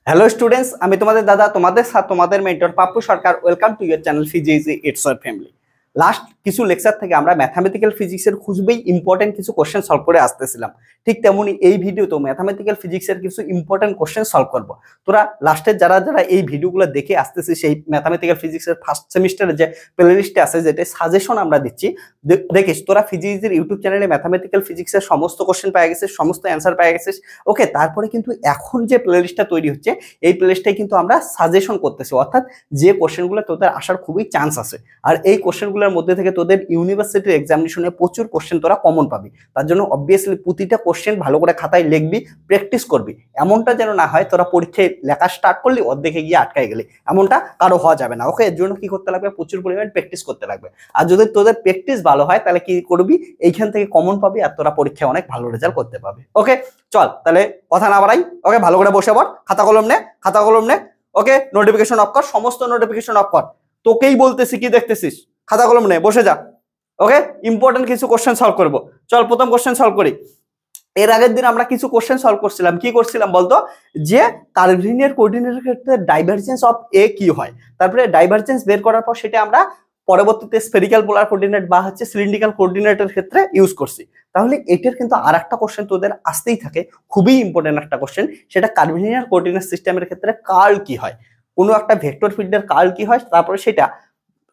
Hello students, আমি তোমাদের দাদা, তোমাদের সাথে তোমাদের mentor Pappu Sarkar. Welcome to year channel physics it's our family. Last কিছু লেকচার থেকে আমরা ম্যাথামেটিক্যাল ফিজিক্সের খুবই ইম্পর্টেন্ট কিছু কোশ্চেন সলভ করে আসতেছিলাম। ঠিক তেমনি এই ভিডিওতেও ম্যাথামেটিক্যাল ফিজিক্সের কিছু ইম্পর্টেন্ট কোশ্চেন সলভ করবো। তোরা লাস্টের যারা যারা এই ভিডিওগুলো দেখে আসতেছিস, সেই ম্যাথামেটিক্যাল ফিজিক্সের ফার্স্ট সেমিস্টারের যে প্লে লিস্টে আছে, যেটা সাজেশন আমরা দিচ্ছি, দেখিস তোরা ফিজিক্সের ইউটিউব চ্যানেলে ম্যাথামেটিক্যাল ফিজিক্সের সমস্ত কোশ্চেন পেয়ে গেছিস, সমস্ত অ্যান্সার পেয়ে গেছিস। ওকে, তারপরে কিন্তু এখন যে প্লে লিস্টটা তৈরি হচ্ছে, এই প্লেলিস্টে কিন্তু আমরা সাজেশন করতেছি, অর্থাৎ যে কোশ্চেনগুলো তোদের আসার খুবই চান্স আছে। আর এই কোশ্চেনগুলোর মধ্যে থেকে তোদের ইউনিভার্সিটির এক্সামিনেশনে প্রচুর কোশ্চেন তোরা কমন পাবি। তার জন্য অবভিয়াসলি প্রতিটা কোশ্চেন ভালো করে খাতায় লিখবি, প্র্যাকটিস করবি। এমনটা যেন না হয় তোরা পরীক্ষায় লেখা স্টার্ট করলি, অর্ধেকে গিয়ে আটকায় গেলি, এমনটা কারো হওয়া যাবে না। ওকে, এর জন্য কি করতে লাগবে? প্রচুর পরিমাণ প্র্যাকটিস করতে লাগবে। আর যদি তোদের প্র্যাকটিস ভালো হয়, তাহলে কি করবি? এইখান থেকে কমন পাবি আর তোরা পরীক্ষায় অনেক ভালো রেজাল্ট করতে পারবি। ওকে চল, তাহলে কথা না বাড়াই, ওকে ভালো করে বসে পড়, খাতা কলম নে। ওকে, নোটিফিকেশন অফ কর, সমস্ত নোটিফিকেশন অফ কর। তোকেই বলতেছি, কি দেখতেছিস? খাতা কলম নে, বসে যা। ওকে, ইম্পর্টেন্ট কিছু কোশ্চেন সলভ করব। চল প্রথম কোশ্চেন সলভ করি। এর আগের দিন আমরা কিছু কোশ্চেন সলভ করছিলাম। কি করছিলাম বলতো? যে কার্ভিলিনিয়ার কোঅর্ডিনেটের ক্ষেত্রে ডাইভারজেন্স অফ এ কি হয়, তারপরে ডাইভারজেন্স বের করার পর সেটা আমরা পরবর্তীতে স্ফেরিক্যাল পোলার কোঅর্ডিনেট বা সিলিন্ড্রিক্যাল কোঅর্ডিনেটের ক্ষেত্রে ইউজ করছি। তাহলে এটার কিন্তু আর একটা কোশ্চেন তোদের আসতেই থাকে, খুবই ইম্পর্টেন্ট একটা কোশ্চেন। সেটা কার্ভিলিনিয়ার কোঅর্ডিনেট সিস্টেমের ক্ষেত্রে কার্ল কি হয়, কোনো একটা ভেক্টর ফিল্ডের কার্ল কি হয়, তারপরে সেটা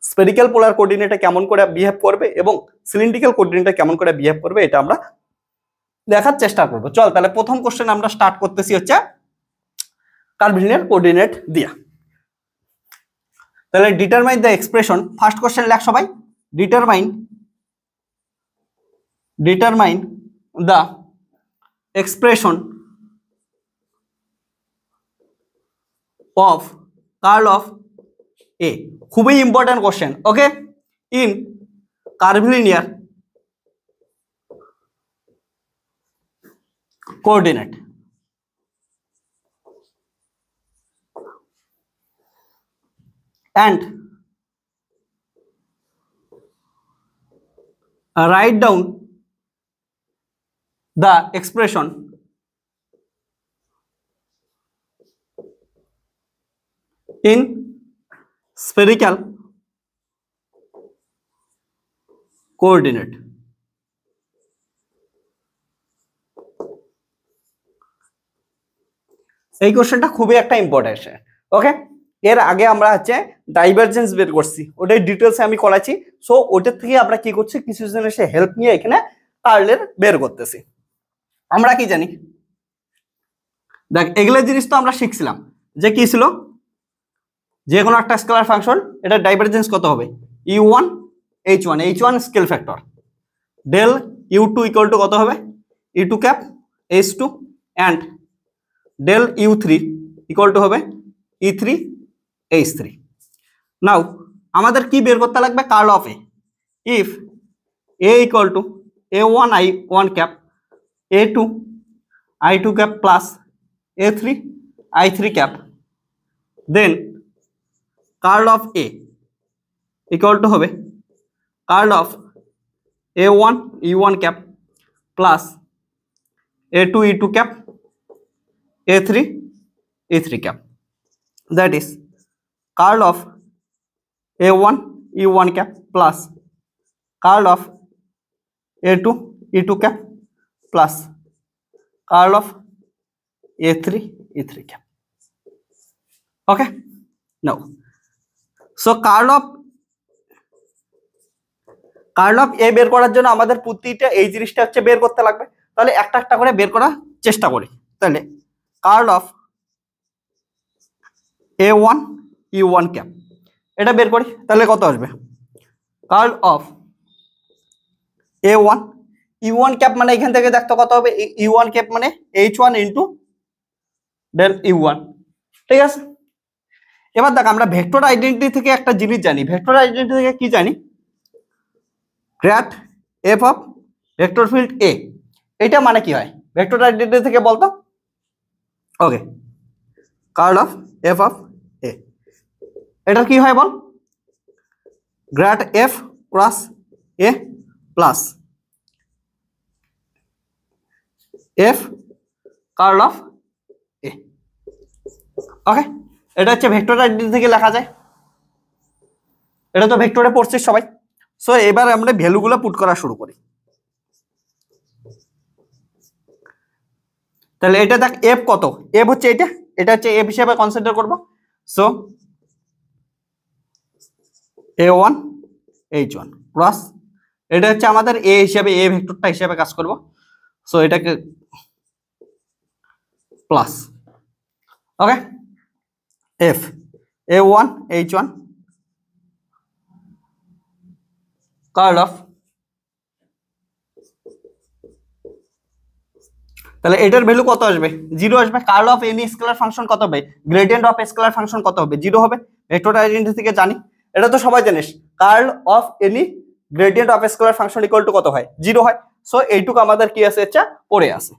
স্ফেরিক্যাল পোলার কোঅর্ডিনেটে কেমন করে বিহেভ করবে এবং সিলিন্ড্রিক্যাল কোঅর্ডিনেটে কেমন করে বিহেভ করবে, এটা আমরা দেখার চেষ্টা করব। চল তাহলে প্রথম কোশ্চেন আমরা স্টার্ট করতেছি হচ্ছে কার্ভিলিনিয়ার কোঅর্ডিনেট দিয়া। তাহলে determine the expression, first question লেখ সবাই। Determine the expression of curl of A. খুবই important question. Okay, in curvilinear coordinate. And write down the expression in spherical coordinate. এই কোশ্চেনটা খুবই একটা ইম্পর্টেন্ট। ওকে, এর আগে আমরা হচ্ছে ডাইভারজেন্স বের করছি, ওটাই ডিটেলসে আমি করাচ্ছি। সো ওটার থেকে আমরা কি করছি, কিছু জিনিসের হেল্প নিয়ে এখানে কার্লের বের করতেছি। আমরা কি জানি, দেখ এগুলো জিনিস তো আমরা শিখছিলাম যে কি ছিল, যে কোনো একটা স্কেলার ফাংশন, এটা ডাইভারজেন্স কত হবে? u1 h1 scale factor, del u2 equal to কত হবে? e2 cap h2 and del u3 equal to হবে e3 h3। নাও আমাদের কি বের করতে লাগবে? Curl of A. If a equal to a1 i1 cap a2 i2 cap plus a3 i3 cap, then curl of A equal to হবে curl of a1 e1 cap plus a2 e2 cap a3 e3 cap, that is curl of a1 e1 cap plus curl of a2 e2 cap plus curl of a3 e3 cap. Okay, now so curl of a বের করার জন্য আমাদের প্রতিটা এই জিনিসটা হচ্ছে বের করতে লাগবে। তাহলে একটা একটা করে বের করার চেষ্টা করি। তাহলে curl of a1 e1 cap এটা বের করি, তাহলে কত আসবে? Curl of a1 e1 cap মানে এখান থেকে দেখতে কত হবে? e1 ক্যাপ মানে h1 ইনটু ডেল u1। ঠিক আছে, এবার দেখ আমরা ভেক্টর আইডেন্টিটি থেকে একটা জিনিস জানি। ভেক্টর আইডেন্টিটি থেকে কি জানি? Grad F of vector field A. এটা মানে কি হয় ভেক্টর আইডেন্টিটি থেকে বলতো? Okay, curl of F of A, এটা কি হয় বল? Grad F cross A plus F curl of A. Okay, এটা হচ্ছে ভেক্টর আইডেন্টিটি থেকে লেখা যায়, এটা তো ভেক্টরে পড়ছিস সবাই। সো এবার আমরা ভ্যালুগুলো পুট করা শুরু করি। তাহলে এটা দেখ এফ কত, এফ হচ্ছে এটা হচ্ছে এফ হিসেবে কনসিডার করব। সো a1 h1 ক্রস, এটা হচ্ছে আমাদের এ হিসেবে, এ ভেক্টরটা হিসেবে কাজ করব। সো এটাকে plus, okay, F a1 h1 curl of, তাহলে এটার ভ্যালু কত আসবে, 0 আসবে। Curl of any scalar function কত হবে, গ্রেডিয়েন্ট অফ স্কেলার ফাংশন কত হবে, 0 হবে। ভেক্টর আইডেন্টিটি থেকে জানি, এটা তো সবাই জানিস, curl of any gradient of scalar function equal to কত হয়, 0 হয়। সো এইটুকু আমাদের কি আছে, আচ্ছা পড়ে আছে।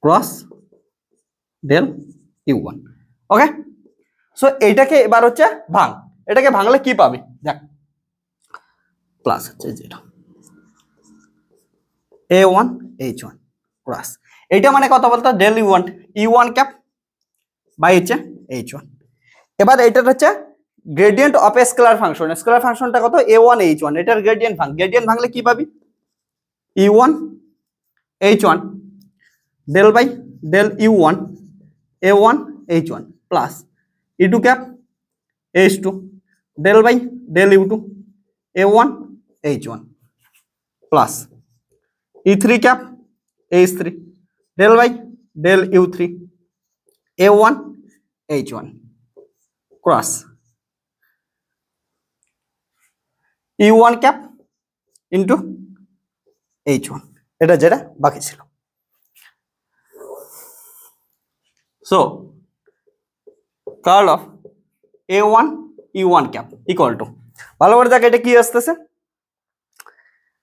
ক্রস ডেল u1, ওকে। সো এইটাকে এবার হচ্ছে ভাঙ, এটাকে ভাঙলে কি পাবে দেখ, প্লাস হচ্ছে যেটা a1 h1 ক্রস, এটা মানে কত বলতো, ডেল u1 ক্যাপ বাই হচ্ছে h1। এবার এটার হচ্ছে gradient of A scalar function, scalar ফাংশনটা কত, a1 h1, এটার গ্রেডিয়েন্ট ভাঙ, গ্রেডিয়েন্ট ভাঙলে কি পাবি, u1 h1 del by del u1 a1 h1 plus e2 cap h2 del by del u2 a1 h1 plus e3 cap h3 del by del u3 a1 h1 cross e1 cap into h1, এটা যেটা বাকি ছিল। So curl of a1 e1 cap equal to, ভালো করে দেখ এটা কি আসতেছে,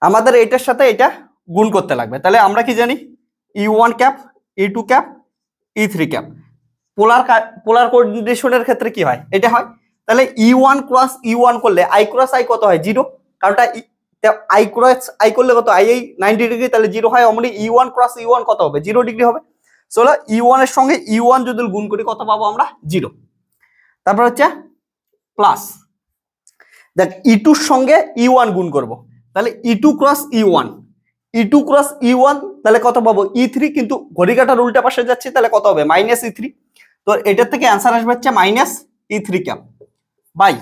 আমাদের এটার সাথে এটা গুণ করতে লাগবে। তাহলে আমরা কি জানি, e1 cap e2 cap e3 cap, polar কোঅর্ডিনেশনের ক্ষেত্রে কি হয়, এটা হয়। তাহলে e1 ক্রস e1 করলে i ক্রস i কত হয়, 0, কারণটা i ক্রস i করলে কত, i এই 90 ডিগ্রি, তাহলে 0 হয়। অমনি e1 ক্রস e1 কত হবে, 0 ডিগ্রি হবে। চলো e1 এর সঙ্গে e1 যদি গুণ করি কত পাবো আমরা, 0। তারপর হচ্ছে প্লাস, দেখ e2 এর সঙ্গে e1 গুণ করব, তাহলে e2 cross e1, e2 cross e1 তাহলে কত পাবো, e3, কিন্তু ঘড়ি কাঁটার উল্টা পাশে যাচ্ছে, তাহলে কত হবে, মাইনাস e3। তো এটার থেকে অ্যান্সার আসবে হচ্ছে minus e3 cap by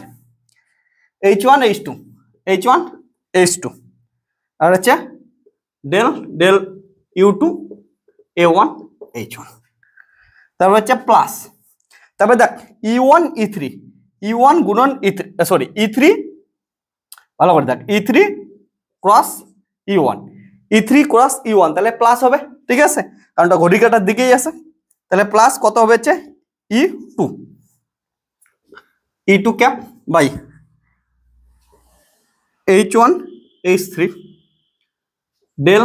h1 h2 h1 h2 আর হচ্ছে del del u2 a1 h1, তারপর হচ্ছে প্লাস, তারপর দেখ e1 e3, e1 গুণন e3, সরি e3, ভালো করে দেখ e3 cross e1, e3 cross e1, তাহলে প্লাস হবে, ঠিক আছে, কারণটা ঘড়ি কাটার দিকেই আছে। তাহলে প্লাস কত হবে হচ্ছে e2 cap by h1 h3 del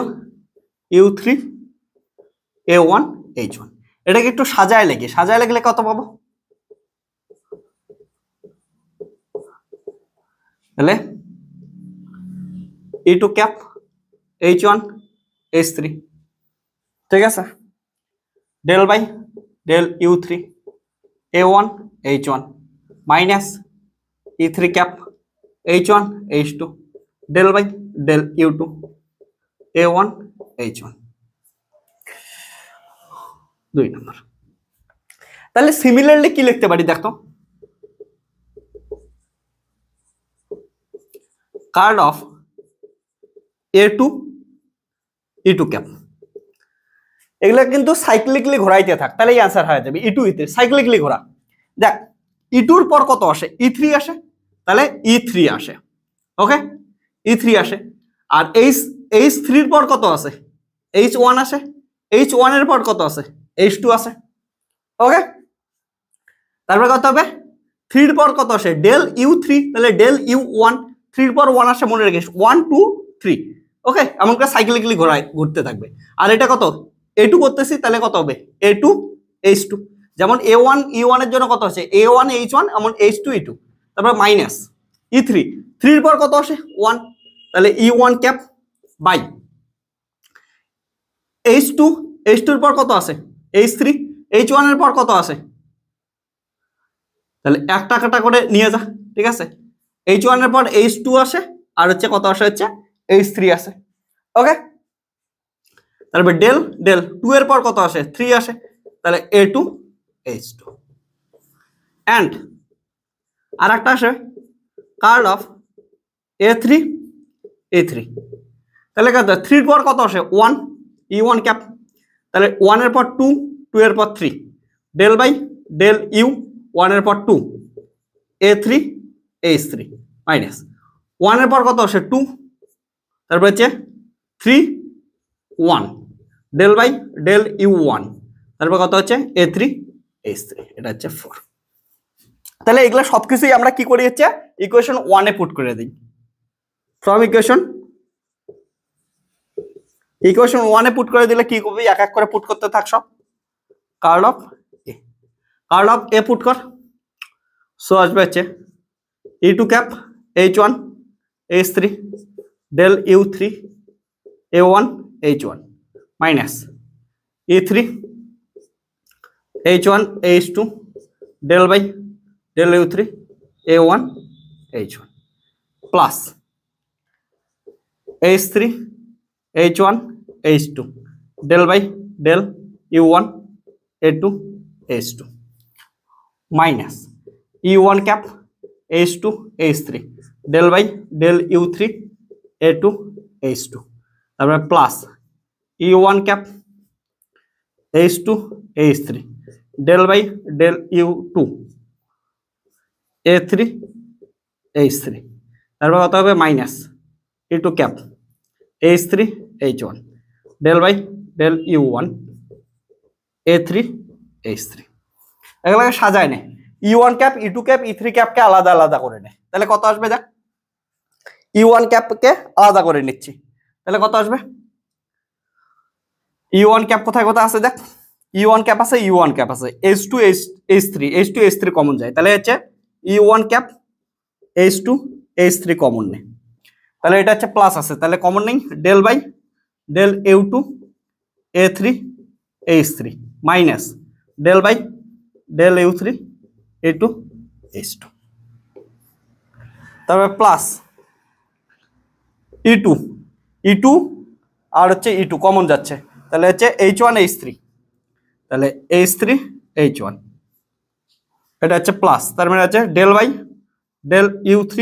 u3 a1 h1। এটাকে একটু সাজায় লাগলে কত পাবো, তাহলে e2 ক্যাপ h1 h3, ঠিক আছে, del by del u3 a1 h1 minus e3 cap h1 h2 del by del u2 a1 h1, 2 number. তাহলে সিমিলারলি কি লিখতে পারি দেখো, curl of a2 e2 cap, এগুলা কিন্তু সাইক্লিকলি ঘোরাইতে থাক, তাহলেই অ্যান্সার হয়ে যাবে e2 e3, সাইক্লিকলি ঘোরা। দেখ e2 এর পর কত আসে, e3 আসে, তাহলে e3 আসে, ওকে, e3 আসে। আর h3 এর পর কত আছে, h1 আসে, h1 এর পর কত আছে, h2 আসে, ওকে। তারপর কত হবে, 3 এর পর কত আসে, ডেল u3, তাহলে ডেল u1, 3 এর পর 1 আসে, মনে রেখে 1 2 3, ওকে, এমন করে সাইক্লিকলি ঘুরতে থাকবে। আর এটা কত, a2 করতেছি, তাহলে কত হবে a2 h2, যেমন a1 e1 এর জন্য কত আছে, a1 h1, এমন h2 e2, তারপর মাইনাস e3, 3 এর পর কত আসে 1, তাহলে e1 cap by H2, H2 এর পর কত আছে H3, H1 এর পর কত আছে, তাহলে একটা কাটা করে নিয়ে যা, ঠিক আছে। H1 এর পর H2 আসে, আর হচ্ছে কত আসে হচ্ছে H3 আসে। ওকে, তারপর ডেল ডেল 2 এর পর কত আসে 3 আসে, তাহলে A2 H2 এন্ড আর একটা আসে কার্ল অফ A3 A3, তাহলে কত 3 এর পর কত আসে 1 E1 ক্যাপ, তাহলে 1 এর পর 2, 2 এর পর 3, ডেল বাই ডেল ইউ 1 এর পর 2 A3 H3 মাইনাস 1 এর পর কত আসে 2, তারপর হচ্ছে 3 1 ডেল বাই ডেল ইউ 1, তারপর কত হচ্ছে A3 H3, এটা হচ্ছে 4। তাহলে এগুলো সবকিছুই আমরা কি করি হচ্ছে ইকুয়েশন 1 এ পুট করে দিই। ফ্রম ইকুয়েশন 1 এ পুট করে দিলে কি করবি, এক এক করে পুট করতে থাক সব। কার্ল অফ এ পুট কর, সো আসবে হচ্ছে E2 cap H1 H3 del U3 A1 H1 minus E3 H1 H2 del by del U3 A1 H1 plus H3 H1 H2 del by del U1 A2 H2 minus E1 cap H2 H3 del by del U3 A2 H2, তারপরে plus E1 cap H2 H3 del by del U2 A3 H3, তারপর কত হবে minus E2 cap H3 H1 del by del U1 A3 H3, এগুলোকে সাজায় নে, E1 cap E2 cap E3 ক্যাপকে আলাদা আলাদা করে নে, তাহলে কত আসবে দেখ, E1 ক্যাপকে আলাদা করে নিচ্ছি, তাহলে কত আসবে E1 ক্যাপ কোথায় কোথায় আছে দেখ, E1 ক্যাপ আছে U1 ক্যাপ আছে H2 H3 H3 কমন যায়, তাহলে হচ্ছে E1 cap H2 H3 common নে, তাহলে এটা হচ্ছে প্লাস আছে, তাহলে কমন নেই del by del U2 A3 H3 minus del by del U3 A2 H2, তারপরে প্লাস E2 আর হচ্ছে E2 কমন যাচ্ছে, তাহলে হচ্ছে H1 H3, তাহলে H3 H1, এটা হচ্ছে প্লাস, তার মানে হচ্ছে del by del U3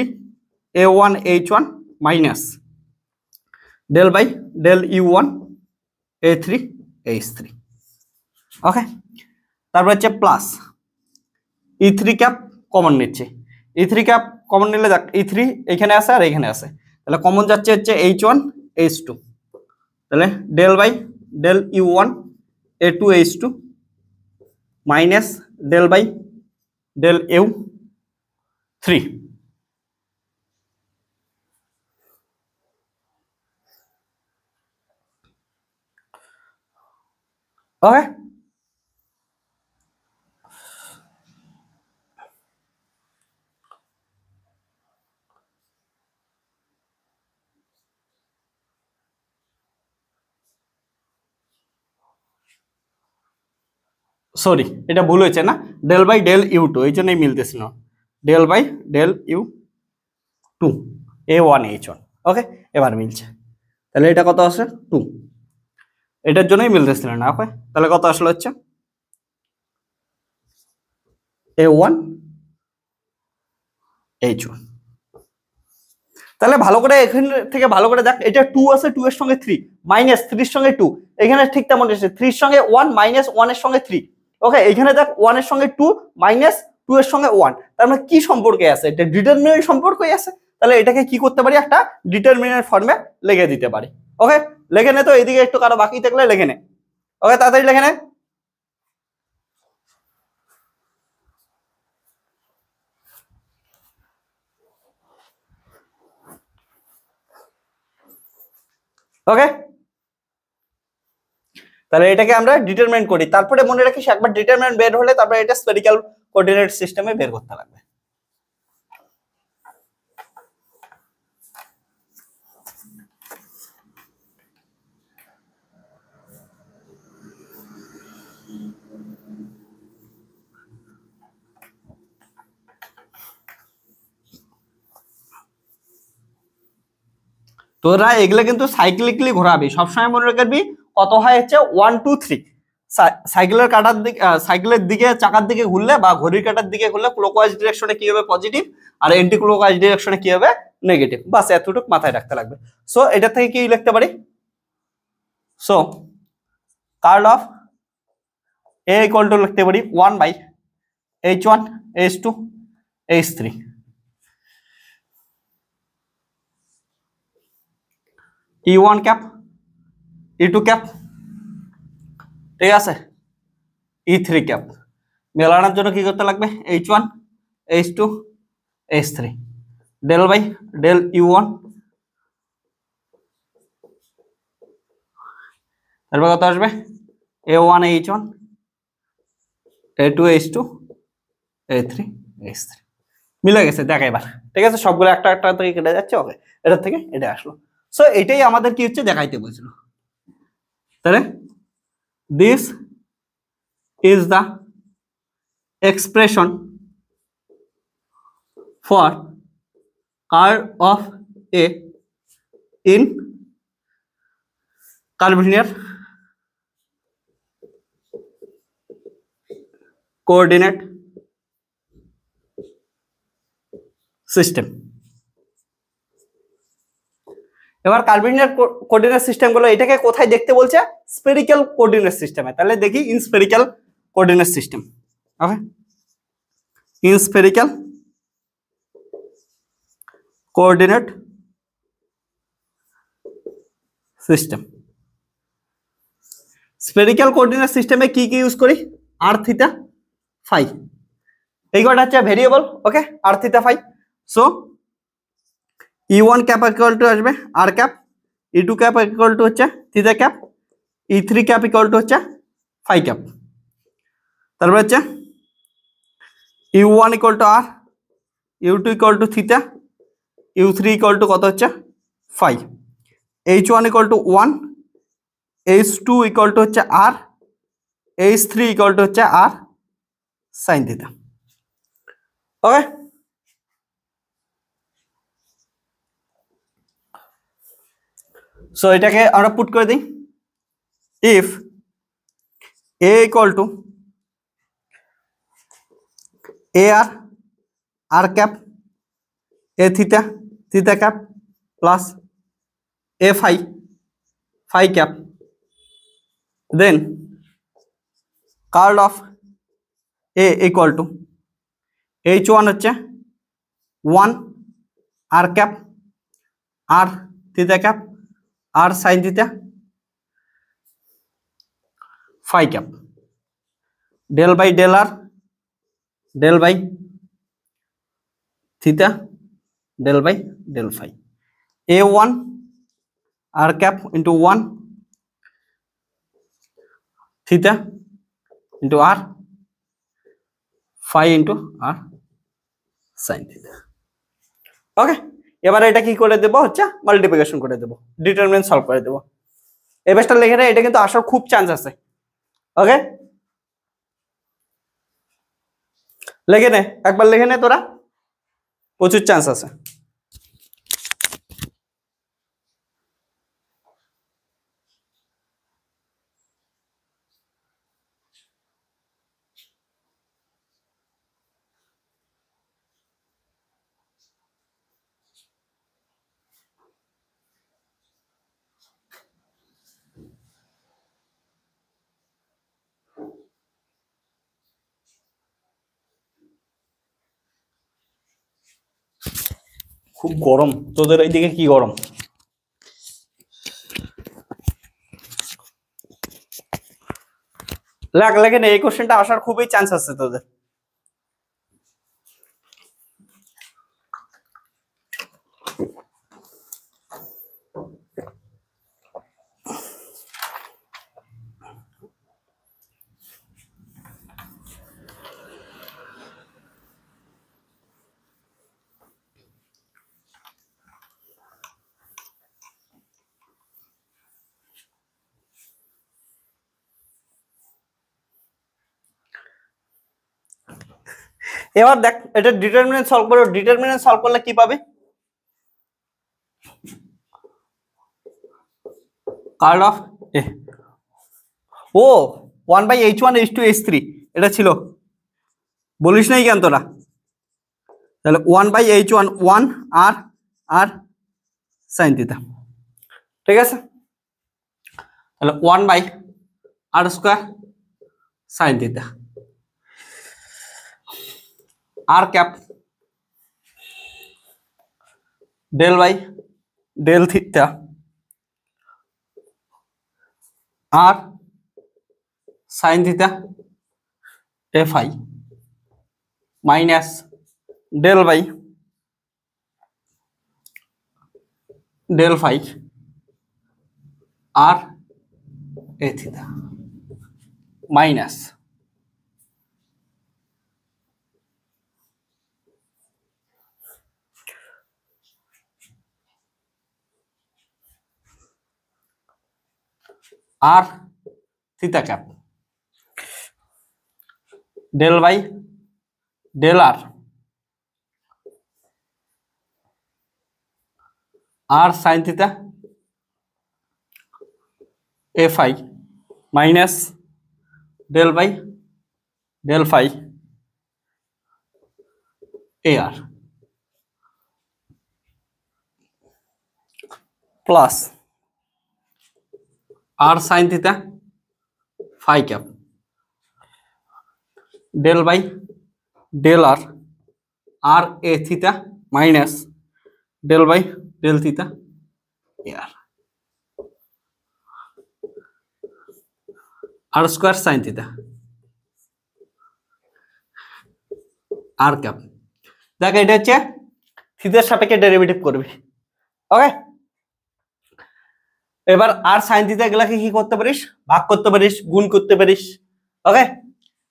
A1 H1 minus del by del U1 A3 H3। Okay, তারপর হচ্ছে প্লাস E3 ক্যাপ কমন নিচ্ছে, E3 ক্যাপ কমন নিলে দেখ E3 এখানে আছে আর এখানে আছে, তাহলে কমন যাচ্ছে হচ্ছে H1 H2, তাহলে del by del U1 A2 H2 minus del by del U3। Okay, sorry এটা ভুল হয়েছে না, ডেল বাই ডেল U2 এই জন্যই মিলতেছিল, del by del U2 A1 H1। Okay, এবার মিলছে, তাহলে এটা কত আসে 2, এটার জন্যই মিলতেছিল না। ওকে, তাহলে কত আসলে হচ্ছে A1 H1, তাহলে ভালো করে এখান থেকে ভালো করে দেখ, এটা 2 আছে 2 এর সঙ্গে 3 মাইনাস 3 এর সঙ্গে 2, এখানে ঠিক তেমন এসেছে 3 এর সঙ্গে 1 মাইনাস 1 এর সঙ্গে 3। ওকে, এখানে দেখ 1 এর সঙ্গে 2 মাইনাস 2 এর সঙ্গে 1, তার মানে কি সম্পর্কে আছে, এটা ডিটারমিনেন্ট সম্পর্কই আছে, তাহলে এটাকে কি করতে পারি একটা ডিটারমিনেন্ট ফর্মে লিখে দিতে পারি। ওকে, লিখে নে, তো এদিকে একটু কারো বাকি থাকলে লিখে নে। ওকে, তাড়াতাড়ি লিখে নে। ওকে, তাহলে এটাকে আমরা ডিটারমিনেন্ট করি, তারপরে মনে রাখিস একবার ডিটারমিনেন্ট বের হলে তারপরে এটা স্ফেরিক্যাল কোঅর্ডিনেট সিস্টেমে বের করতে লাগবে। তোরা এগুলো কিন্তু সাইক্লিকলি ঘোরাবি, সবসময় মনে রাখবি কত হয় হচ্ছে 1 2 3। সাইকেলের কাটার দিকে, সাইকেলের দিকে চাকার দিকে ঘুরলে বা ঘড়ির কাটার দিকে ঘুরলে ক্লকওয়াইজ ডিরেকশনে কি হবে পজিটিভ, আর এন্টি ক্লকওয়াইজ ডিরেকশনে কি হবে নেগেটিভ। বাস এতটুকু মাথায় রাখতে লাগবে। সো এটা থেকে কি লিখতে পারি, so curl of A equal to লিখতে পারি 1 by h1 h2 h3 e1 cap e2 cap, ঠিক আছে, e3 ক্যাপ। মেলানোর জন্য কি করতে লাগবে, h1 h2 h3 del by del u1, তারপর কত আসবে a1 h1 a2 h2 a3 h3। মিলে গেছে, দেখ এবার, ঠিক আছে, সবগুলো একটা একটা থেকে কেটে যাচ্ছে। ওকে, এটা থেকে এটা আসলো। সো এটাই আমাদের কি হচ্ছে দেখাইতে বলছিল। তাহলে this is the expression for curve of a in curvilinear coordinate system. এবার কার্ভিলিনিয়ার কোঅর্ডিনেট সিস্টেম গুলো এটাকে কোথায় দেখতে বলছে, স্ফেরিক্যাল কোঅর্ডিনেট সিস্টেমে। তাহলে দেখি in spherical coordinate system. Okay, in spherical coordinate system. Spherical coordinate সিস্টেমে কি কি ইউজ করি, আর থিটা ফাই, এই কটা হচ্ছে variable. Okay, r theta phi. So e1 cap equal to আসবে r cap, e2 cap equal to হচ্ছে theta cap, e3 cap equal to হচ্ছে ফাই ক্যাপ। তারপর হচ্ছে u1 equal to r, u2 equal to theta, u3 equal to কত হচ্ছে phi, h1 equal to 1, h2 equal to হচ্ছে r, h3 equal to হচ্ছে r sine theta. Okay, so এটাকে আমরা put করে দিই। If A equal to A r r cap A theta theta cap plus A phi phi cap, then curl of A equal to h1 হচ্ছে 1 r cap r theta cap r sine theta phi cap, del by del r del by theta del by del phi, a1 r cap into 1 theta into r phi into r sine theta. Okay, এবারে এটা কি করে দেবো হচ্ছে multiplication করে দেবো, determinant solve করে দেবো। এই বেসটা লিখে নে, এটা কিন্তু আসার খুব চান্স আছে। ওকে, লিখে নে, একবার লিখে নে তোরা, প্রচুর চান্স আছে। খুব গরম, তোদের এইদিকে কি গরম? লেখে নে, এই কোশ্চেনটা আসার খুবই চান্স আছে তোদের। এবার দেখ, এটা ডিটারমিনেন্ট সলভ করো, ডিটারমিনেন্ট সলভ করলে কি পাবে, curl of A, O 1/h1h2h3 এটা ছিল, বলিস নাই কেন তোরা? তাহলে 1/h1 1 আর আর সাইন থিটা, ঠিক আছে? তাহলে 1/r² sine theta, r cap del theta r sine theta fi minus del phi r a theta minus r theta cap del r r sine theta fi minus del phi ar plus r sine theta phi cap del r r a theta minus del theta ar r square sine theta r cap. দেখ এটা হচ্ছে থিটার সাপেক্ষে derivative করবি, ওকে? এবার আর sine theta গুলাকে কি করতে পারিস? ভাগ করতে পারিস, গুণ করতে পারিস, ওকে?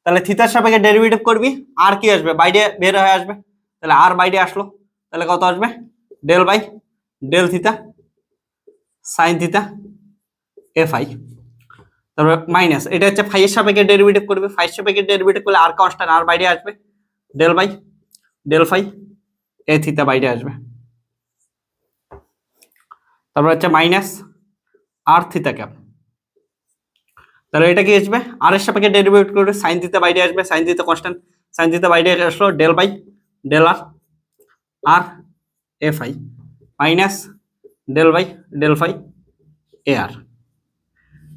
তাহলে থিটার সাপেক্ষে ডেরিভেটিভ করবি, আর কি আসবে? বাইরে বের হয়ে আসবে, তাহলে আর বাইরে আসলো, তাহলে কত আসবে? del theta sine theta fi, তারপরে মাইনাস এটা হচ্ছে ফাই এর সাপেক্ষে ডেরিভেটিভ করবে, ফাই এর সাপেক্ষে ডেরিভেটিভ করলে আর কনস্ট্যান্ট, আর বাইরে আসবে, del phi a থিটা বাইরে আসবে, তারপর হচ্ছে মাইনাস আর থিটা ক্যাপ। তাহলে এটা কি আসবে? আর এর সাপেক্ষে ডেরিভেটিভ করবে, সাইন থিটা বাইরে আসবে, sine theta constant, sine theta বাইরে আসলো, del r r fi minus del phi ar,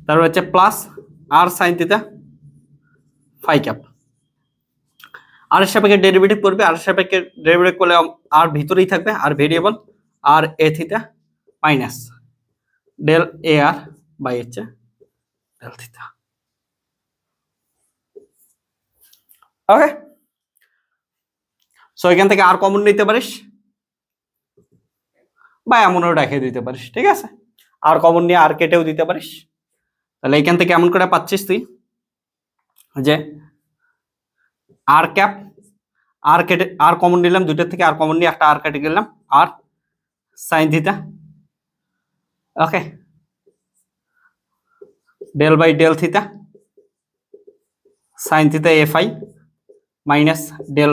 তারপর হচ্ছে plus r sine theta phi cap. আর এর সাপেক্ষে ডেরিভেটিভ করবে, আর এর সাপেক্ষে ডেরিভেটিভ করলে আর ভিতরেই থাকবে, আর variable r a theta minus del ar by হচ্ছে del থিটা, ওকে? সো এখান থেকে আর কমন নিতে পারিস বা এমনও রেখে দিতে পারিস, ঠিক আছে? আর কমন নিয়ে আর কেটেও দিতে পারিস। তাহলে এখান থেকে এমন করে পাচ্ছিস তুই যে আর ক্যাপ, আর কেটে আর কমন নিলাম, দুইটার থেকে আর কমন নিয়ে একটা আর কেটে গেলাম, আর সাইন থিটা, ওকে? del theta sine theta fi minus del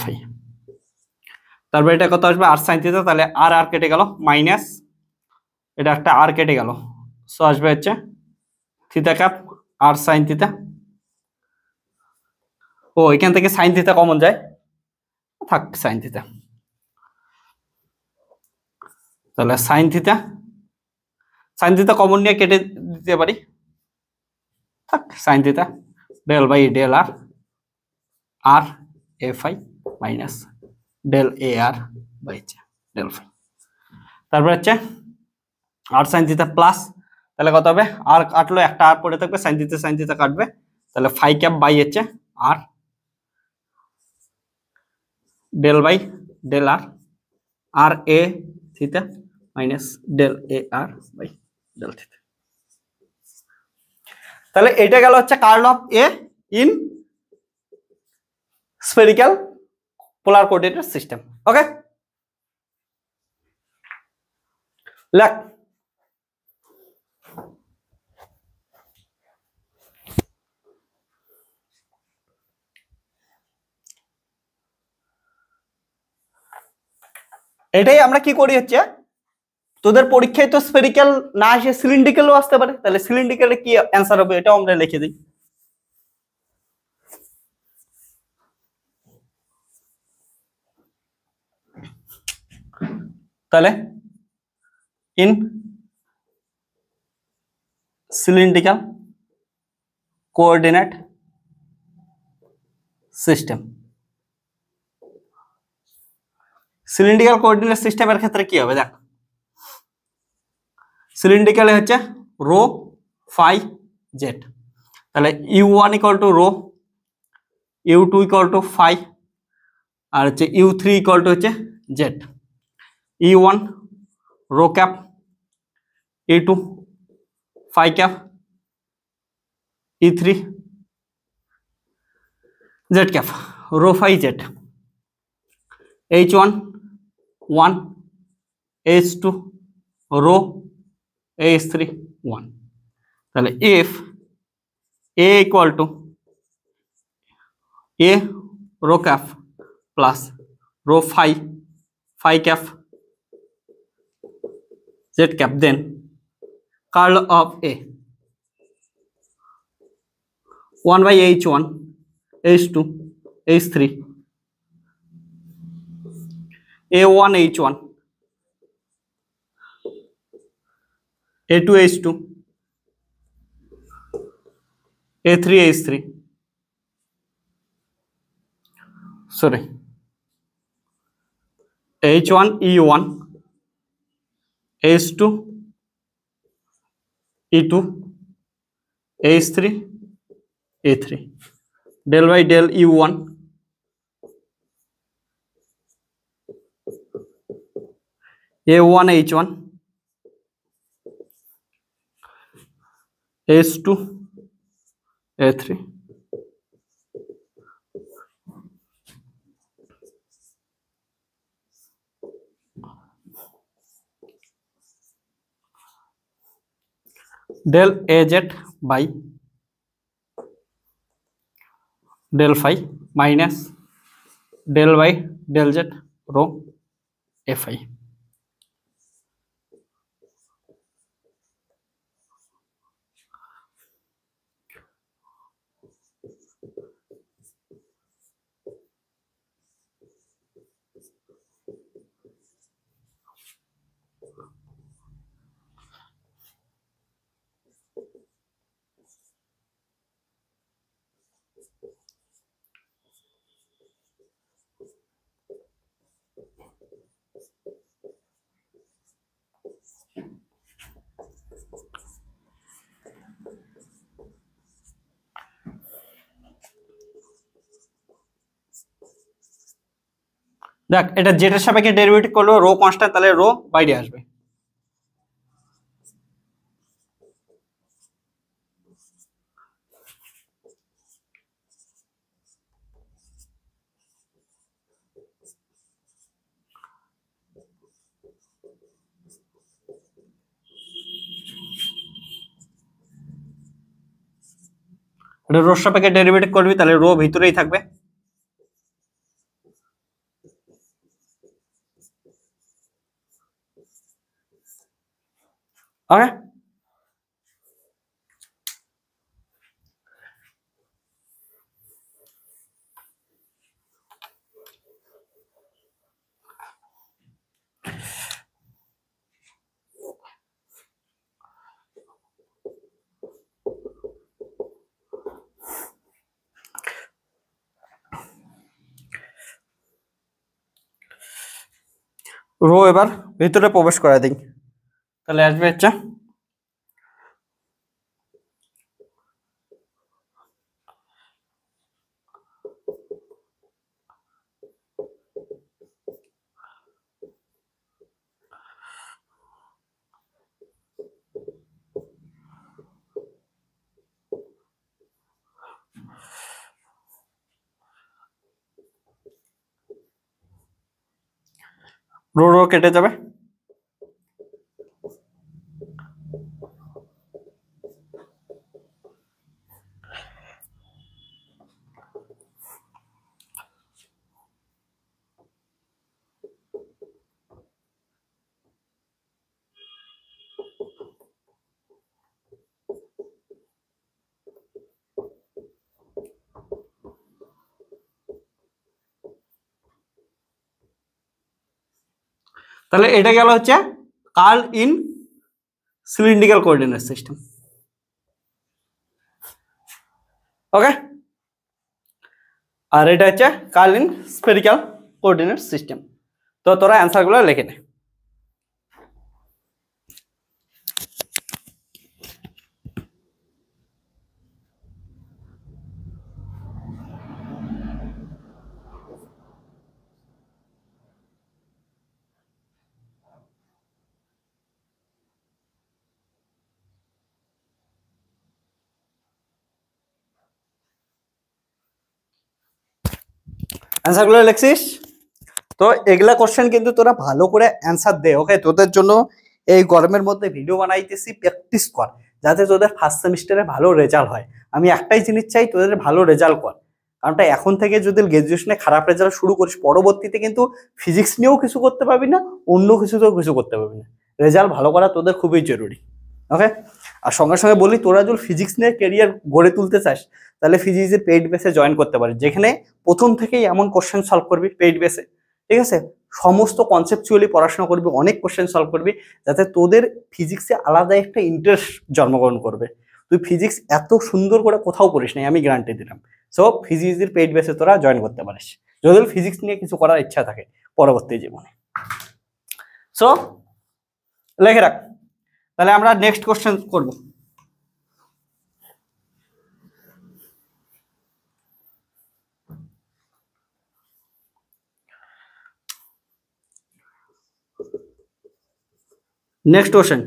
phi, তারপর এটা কত আসবে? আর সাইন থিটা, তাহলে আর কেটে গেল, মাইনাস এটা একটা আর কেটে গেল, সো আসবে হচ্ছে theta cap r sine theta, ও এখান থেকে সাইন থিটা কমন যায়, থাক সাইন থিটা, তাহলে সাইন থিটা কমন নিয়ে কেটে দিতে পারি, থাক sine theta del r r fi minus del ar by del phi, তারপর হচ্ছে আর সাইন থিটা প্লাস, তাহলে কত হবে? আর কাটলো, একটা আর পড়ে থাকবে, সাইন থিটা কাটবে, তাহলে phi ক্যাপ বাই হচ্ছে r del r r a theta minus del ar by del theta. তাহলে এটা গেল হচ্ছে curl of a in spherical polar coordinate system, okay? লেখ এটাই আমরা কি করি হচ্ছে তোদের পরীক্ষায় তো স্ফেরিক্যাল না আসে সিলিন্ড্রিক্যালও আসতে পারে, তাহলে সিলিন্ড্রিক্যালে কি অ্যান্সার হবে এটাও আমরা লিখে দিই। তাহলে in cylindrical coordinate system, cylindrical coordinate সিস্টেমের ক্ষেত্রে কি হবে দেখ, সিলিন্ড্রিক্যালে হচ্ছে রো ফাই জেড, তাহলে u1 equal to rho, u2 equal to phi, আর হচ্ছে u3 ইকুয়াল টু হচ্ছে Z. e1 rho cap, e2 phi cap, e3 Z cap, rho phi Z. h1 1, h2 rho, h3 1। তাহলে if a equal to a rho cap plus rho phi cap z cap, then curl of a 1 by h1 h2 h3 a1 h1 a2 h2 a3 h3, sorry, h1 e1 h2 e2 h3 a3, del by del u1 a1 h1 h2 a3, del az by del phi minus del by del z rho fi। দেখ এটা জেটার সাপেক্ষে derivative করলো rho constant, তাহলে rho বাইরে আসবে। এটা রোর সাপেক্ষে ডেরিভেটিভ করবি, তাহলে রো ভিতরেই থাকবে। ওকে, রো এবার ভিতরে প্রবেশ করে দিই, তাহলে আসবে হচ্ছে রো রো কেটে যাবে, তাহলে এটা গেল হচ্ছে curl in cylindrical coordinate system. Okay, আর এটা হচ্ছে curl in spherical coordinate system. তো তোরা অ্যান্সারগুলো লিখে নে। অ্যান্সারগুলো লিখছিস? তো এগুলা কোশ্চেন কিন্তু তোরা ভালো করে অ্যান্সার দে। ওকে, তোদের জন্য এই গরমের মধ্যে ভিডিও বানাইতেছি, প্র্যাকটিস কর যাতে তোদের ফার্স্ট সেমিস্টারে ভালো রেজাল্ট হয়। আমি একটাই জিনিস চাই, তোদের ভালো রেজাল্ট কর। কারণটা এখন থেকে যদি গ্রাজুয়েশনে খারাপ রেজাল্ট শুরু করিস, পরবর্তীতে কিন্তু ফিজিক্স নিয়েও কিছু করতে পারবি না, অন্য কিছুতেও কিছু করতে পারবি না। রেজাল্ট ভালো করা তোদের খুবই জরুরি। ওকে, আর সঙ্গে সঙ্গে বলি, তোরা যদি ফিজিক্স নিয়ে ক্যারিয়ার গড়ে তুলতে চাস তাহলে ফিজিক্সের পেইড বেসে জয়েন করতে পারিস, যেখানে প্রথম থেকেই এমন কোশ্চেন সলভ করবি পেইড বেসে। ঠিক আছে, সমস্ত কনসেপচুয়ালি পড়াশোনা করবি, অনেক কোশ্চেন সলভ করবি, যাতে তোদের ফিজিক্সে আলাদা একটা ইন্টারেস্ট জন্মগ্রহণ করবে। তুই ফিজিক্স এত সুন্দর করে কোথাও পড়িস নাই, আমি গ্যারান্টি দিলাম। সো ফিজিক্সের পেইড বেসে তোরা জয়েন করতে পারিস যদি ফিজিক্স নিয়ে কিছু করার ইচ্ছা থাকে পরবর্তী জীবনে। সো লিখে রাখ। তাহলে আমরা নেক্সট কোশ্চেন করব। नेक्स्ट क्वेश्चन,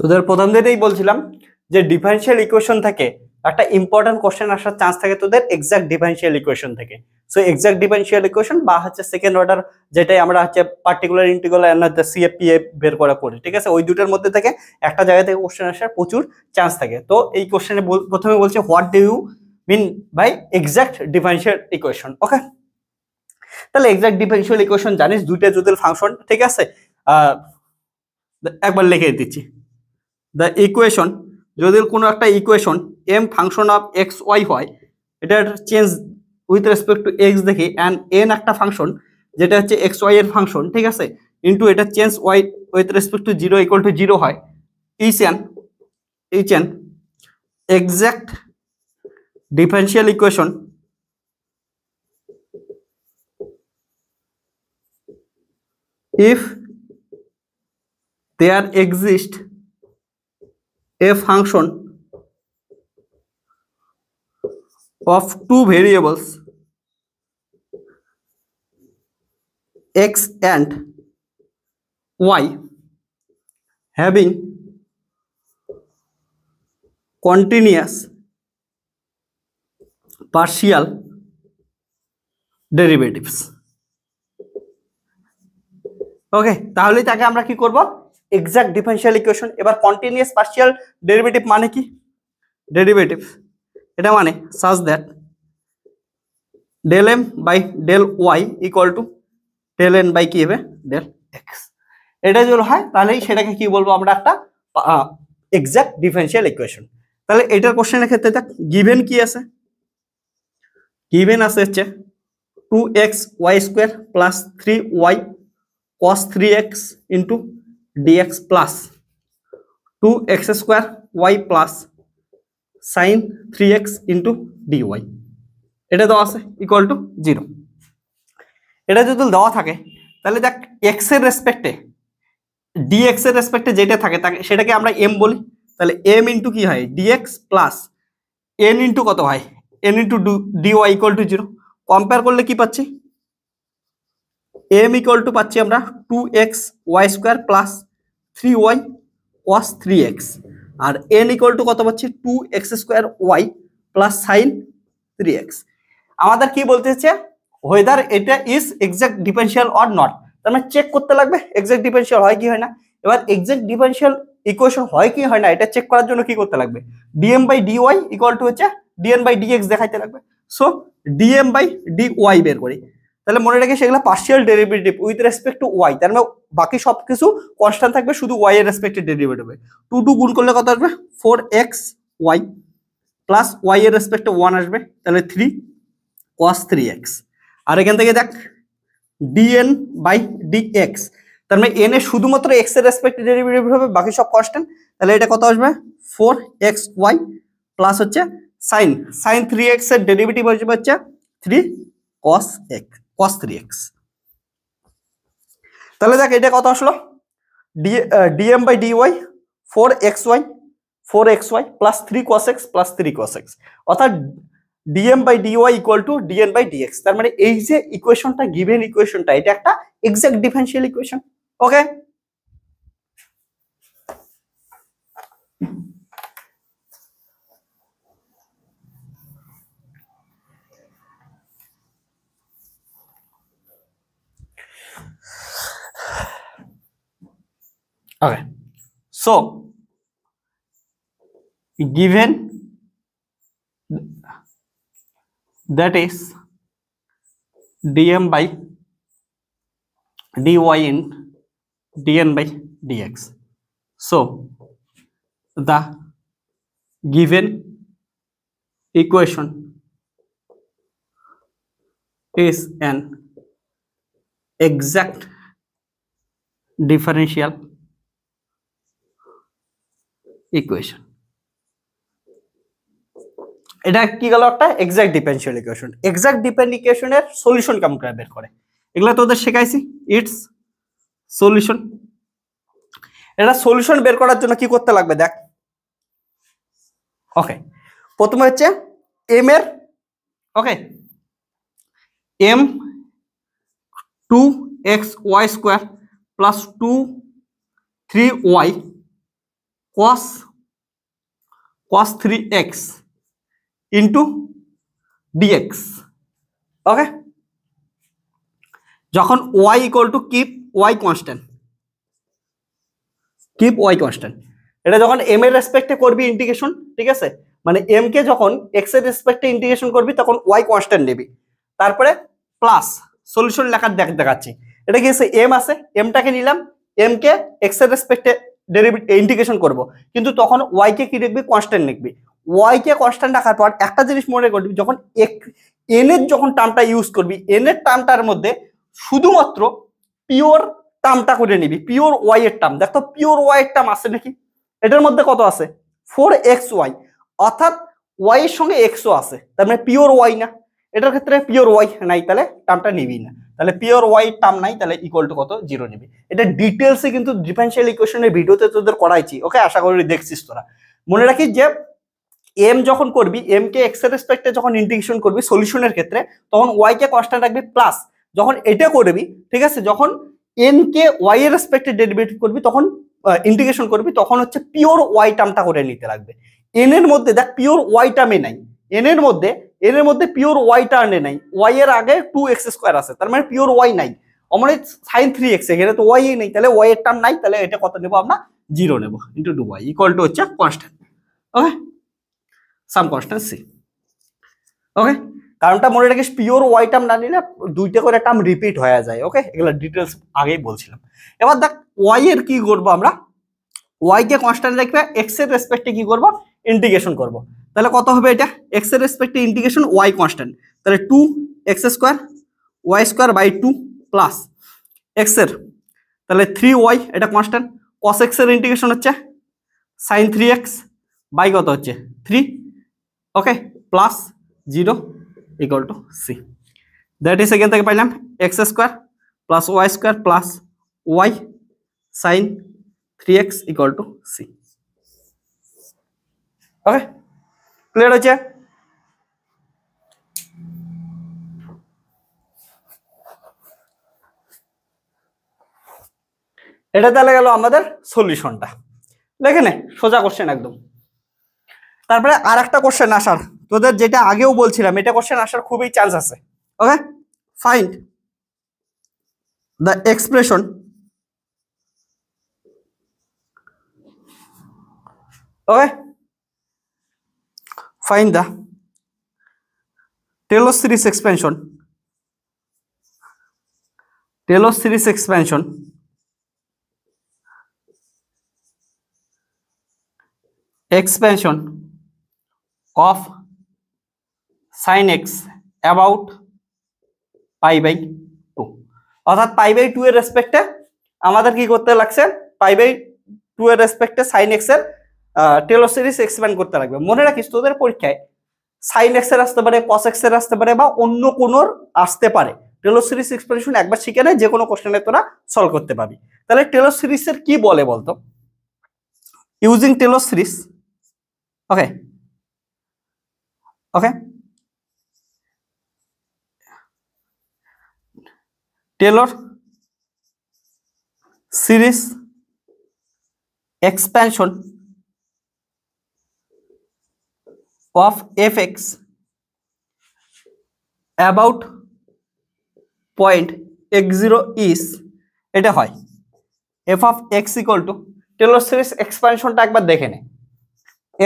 তোদের প্রথম দিনেই বলছিলাম যে ডিফারেনশিয়াল ইকুয়েশন থেকে একটা ইম্পর্টেন্ট কোশ্চেন আসার চান্স থাকে তোদের এক্সাক্ট ডিফারেনশিয়াল ইকুয়েশন থেকে। সো এক্সাক্ট ডিফারেনশিয়াল ইকুয়েশন বা হচ্ছে সেকেন্ড অর্ডার, যেটাই আমরা হচ্ছে পার্টিকুলার ইন্টিগ্রাল এন্ড সিএপিএ বের করা করি। ঠিক আছে, ওই দুটোর মধ্যে থেকে একটা জায়গা থেকে কোশ্চেন আসার প্রচুর চান্স থাকে। তো এই কোশ্চেনে প্রথমে বলছে what do you mean by exact differential equation. Okay, তাহলে এক্সাক্ট ডিফারেনশিয়াল ইকুয়েশন জানিস, দুইটা জটিল ফাংশন। ঠিক আছে, একবার লিখে দিচ্ছি। দ্য ইকুয়েশন, যদি কোনো একটা equation M function of x y হয়, এটার change with respect to x দেখি, অ্যান্ড এন একটা ফাংশন যেটা হচ্ছে এক্স ওয়াই এর ফাংশন। ঠিক আছে, ইন্টু এটা change y with respect to zero equal to zero হয়, is an exact differential equation if there exists a function of two variables x and y having continuous partial derivatives। Okay, তাহলে তাকে আমরা কি করব, exact differential equation. এবার continuous partial derivative মানে কি, derivative এটা মানে such that del M by del y equal to del N by কি হবে ডেল এক্স। এটা যদি হয় তাহলেই সেটাকে কি বলবো আমরা, একটা এক্সাক্ট ডিফারেনশিয়াল ইকুয়েশন। তাহলে এটার কোশ্চেনের ক্ষেত্রে দেখ গিভেন কি আছে, গিভেন আছে হচ্ছে 2xy² plus 3y cos 3x into dx plus 2x² y plus sin 3x into dy, এটা দেওয়া আছে ইকুয়াল টু 0। এটা যদি দেওয়া থাকে তাহলে দেখ এক্স এর রেসপেক্টে ডিএক্স এর রেসপেক্টে যেটা থাকে তাকে সেটাকে আমরা এম বলি, তাহলে এম ইন্টু কি হয় ডিএক্স প্লাস এন ইন্টু কত হয় N into d y equal to 0। Compare করলে কি পাচ্ছি এম ইকুয়াল টু পাচ্ছি আমরা 2x y square plus 3y cos 3x, আর এন ইকুয়াল টু কত পাচ্ছি 2x square Y plus sign 3x। আমাদের কি বলতে হচ্ছে ওয়েদার এটা is exact differential or not, তার মানে চেক করতে লাগবে এক্সাক্ট ডিফারেন্সিয়াল হয় কি হয় না। এবার এক্সাক্ট ডিফারেন্সিয়াল ইকুয়েশন হয় কি হয় না এটা চেক করার জন্য কি করতে লাগবে d M by d y equal to হচ্ছে ডিএন বাই ডিএক্স দেখাইতে লাগবে। সো ডিএম বাই ডিওয়াই বের করি, তাহলে মনে রাখি সেগুলো partial derivative with respect to y, তার মানে বাকি সবকিছু কনস্ট্যান্ট থাকবে, শুধু ওয়াই এর রেসপেক্টে ডেরিভেটিভ হবে। 2 গুণ করলে কত আসবে 4x ওয়াই প্লাস ওয়াই এর রেসপেক্টে 1 আসবে, তাহলে 3 cos 3x। আর এখান থেকে দেখ dn বাই dx, তার মানে n এর শুধুমাত্র x এর রেসপেক্টে ডেরিভেটিভ হবে, বাকি সব কনস্ট্যান্ট, তাহলে এটা কত আসবে 4xy প্লাস হচ্ছে sin 3x এর ডেরিভেটিভ হচ্ছে 3 cos 3x। তাহলে দেখ এটা কত আসলো dm by dy 4xy plus 3 cos x plus 3 cos x, অর্থাৎ dm by dy equal to dn by dx। তার মানে এই যে ইকুয়েশনটা গিভেন ইকুয়েশনটা এটা একটা exact differential equation. Okay, okay, so given that is dm by dy in dn by dx, so the given equation is an exact differential equation। এটা কি গেল একটা exact differential equation. Exact differential ইকুয়েশনের solution কেমন করে বের করে এগুলা তোদের শেখাইছি, ইটস সলিউশন। এটা সলিউশন বের করার জন্য কি করতে লাগবে দেখ, ওকে, প্রথমে হচ্ছে এম এর, okay, m 2x y square plus 3y cos 3x into dx। Okay, যখন y equal to keep y constant, এটা যখন m এর রেসপেক্টে করবি ইন্টিগ্রেশন, ঠিক আছে, মানে m কে যখন x এর রেসপেক্টে ইন্টিগ্রেশন করবি তখন y কনস্ট্যান্ট নেবি, তারপরে প্লাস সলিউশন লেখার দেখাচ্ছি, এটা কি আছে m আছে, mটাকে নিলাম, m কে x এর রেসপেক্টে ডেরিভেটিভ ইন্টিগ্রেশন করব, কিন্তু তখন y কে কি লিখবি কনস্ট্যান্ট লিখবি। y কে কনস্ট্যান্ট রাখার পর একটা জিনিস মনে করবি, যখন n এর যখন টার্মটা ইউজ করবি, n এর টার্মটার মধ্যে শুধুমাত্র পিওর টার্মটা করে নিবি, পিওর y এর টার্ম। দেখো পিওর y এর টার্ম আছে নাকি, এটার মধ্যে কত আছে 4xy, অর্থাৎ y এর সঙ্গে x ও আছে, তার মানে পিওর y না, এটার ক্ষেত্রে পিওর y নাই, তাহলে টার্মটা নিবি না, তাহলে পিওর y টার্ম নাই, তাহলে ইকুয়াল টু কত 0 নিবি। এটা ডিটেইলসে কিন্তু ডিফারেন্সিয়াল ইকুয়েশনের ভিডিওতে তোদের করাইছি, ওকে, আশা করি দেখছিস তোরা। মনে রাখিস যে m যখন করবি, m কে x এর রেসপেক্টে যখন ইন্টিগ্রেশন করবি সলিউশনের ক্ষেত্রে, তখন y কে কনস্ট্যান্ট রাখবি, প্লাস যখন এটা করবি, ঠিক আছে, যখন n কে y এর রেসপেক্টে ডেরিভেটিভ করবি তখন ইন্টিগ্রেশন করবি, তখন হচ্ছে পিওর y টার্মটা করে নিতে লাগবে। n এর মধ্যে দেখ পিওর y টার্মে নাই, n এর মধ্যে পিওর y টার্মে নাই, y এর আগে 2x স্কয়ার আছে, তার মানে পিওর y নাই, মানে sin 3x, এখানে তো y নেই, তাহলে y এর টার্ম নাই, তাহলে এটা কত নেব আমরা 0 নেব ইনটু 2y ইকুয়াল টু হচ্ছে কনস্ট্যান্ট, ওকে, সাম কনস্ট্যান্ট c। ওকে, কারণটা মনে রাখিস পিওর ওয়াই টার্ম না নিলে দুইটা করে টার্ম রিপিট হয়ে যায়, ওকে, এগুলো ডিটেলস আগেই বলছিলাম। এবার দেখ ওয়াই এর কি করব আমরা, ওয়াই কে কনস্ট্যান্ট রাখবে, এক্স এর রেসপেক্টে কি করব ইন্টিগ্রেশন করব, তাহলে কত হবে এটা এক্স এর রেসপেক্টে ইন্টিগ্রেশন ওয়াই কনস্ট্যান্ট, তাহলে 2x square y square by 2 plus x এর, তাহলে 3y এটা কনস্ট্যান্ট, cos x এর ইন্টিগ্রেশন হচ্ছে sin 3x বাই কত হচ্ছে 3, okay, plus 0 equal to c। That is এখান থেকে পাইলাম x square plus y square plus y sin 3x equal to c। Okay, clear হচ্ছে? এটা তাহলে গেল আমাদের সলিউশনটা। দেখে নে, সোজা কোশ্চেন একদম। তারপরে আর একটা কোশ্চেন আসার, তোদের যেটা আগেও বলছিলাম, এটা কোশ্চেন আসার খুবই চান্স আছে। Okay, find the expression okay find the Taylor series expansion of sin x about pi by 2। অর্থাৎ পাই বাই 2 এর রেসপেক্টে আমাদের কি করতে লাগছে, পাই বাই 2 এর রেসপেক্টে sin x এর টেলর সিরিজ এক্সপ্যান্ড করতে লাগবে। মনে রাখিস তোদের পরীক্ষায় sin x এর আসতে পারে, cos x এর আসতে পারে, বা অন্য কোনোর আসতে পারে। টেলর সিরিজ এক্সপ্রেশন একবার শিখে নে, যে কোনো কোশ্চেনে তোরা সলভ করতে পারবি। তাহলে টেলর সিরিজের কি বলে বলতো? Using Taylor series, okay Taylor series expansion of fx about point x0 is, এটা হয় f of x equal to Taylor series এক্সপ্যানশনটা একবার দেখে নে,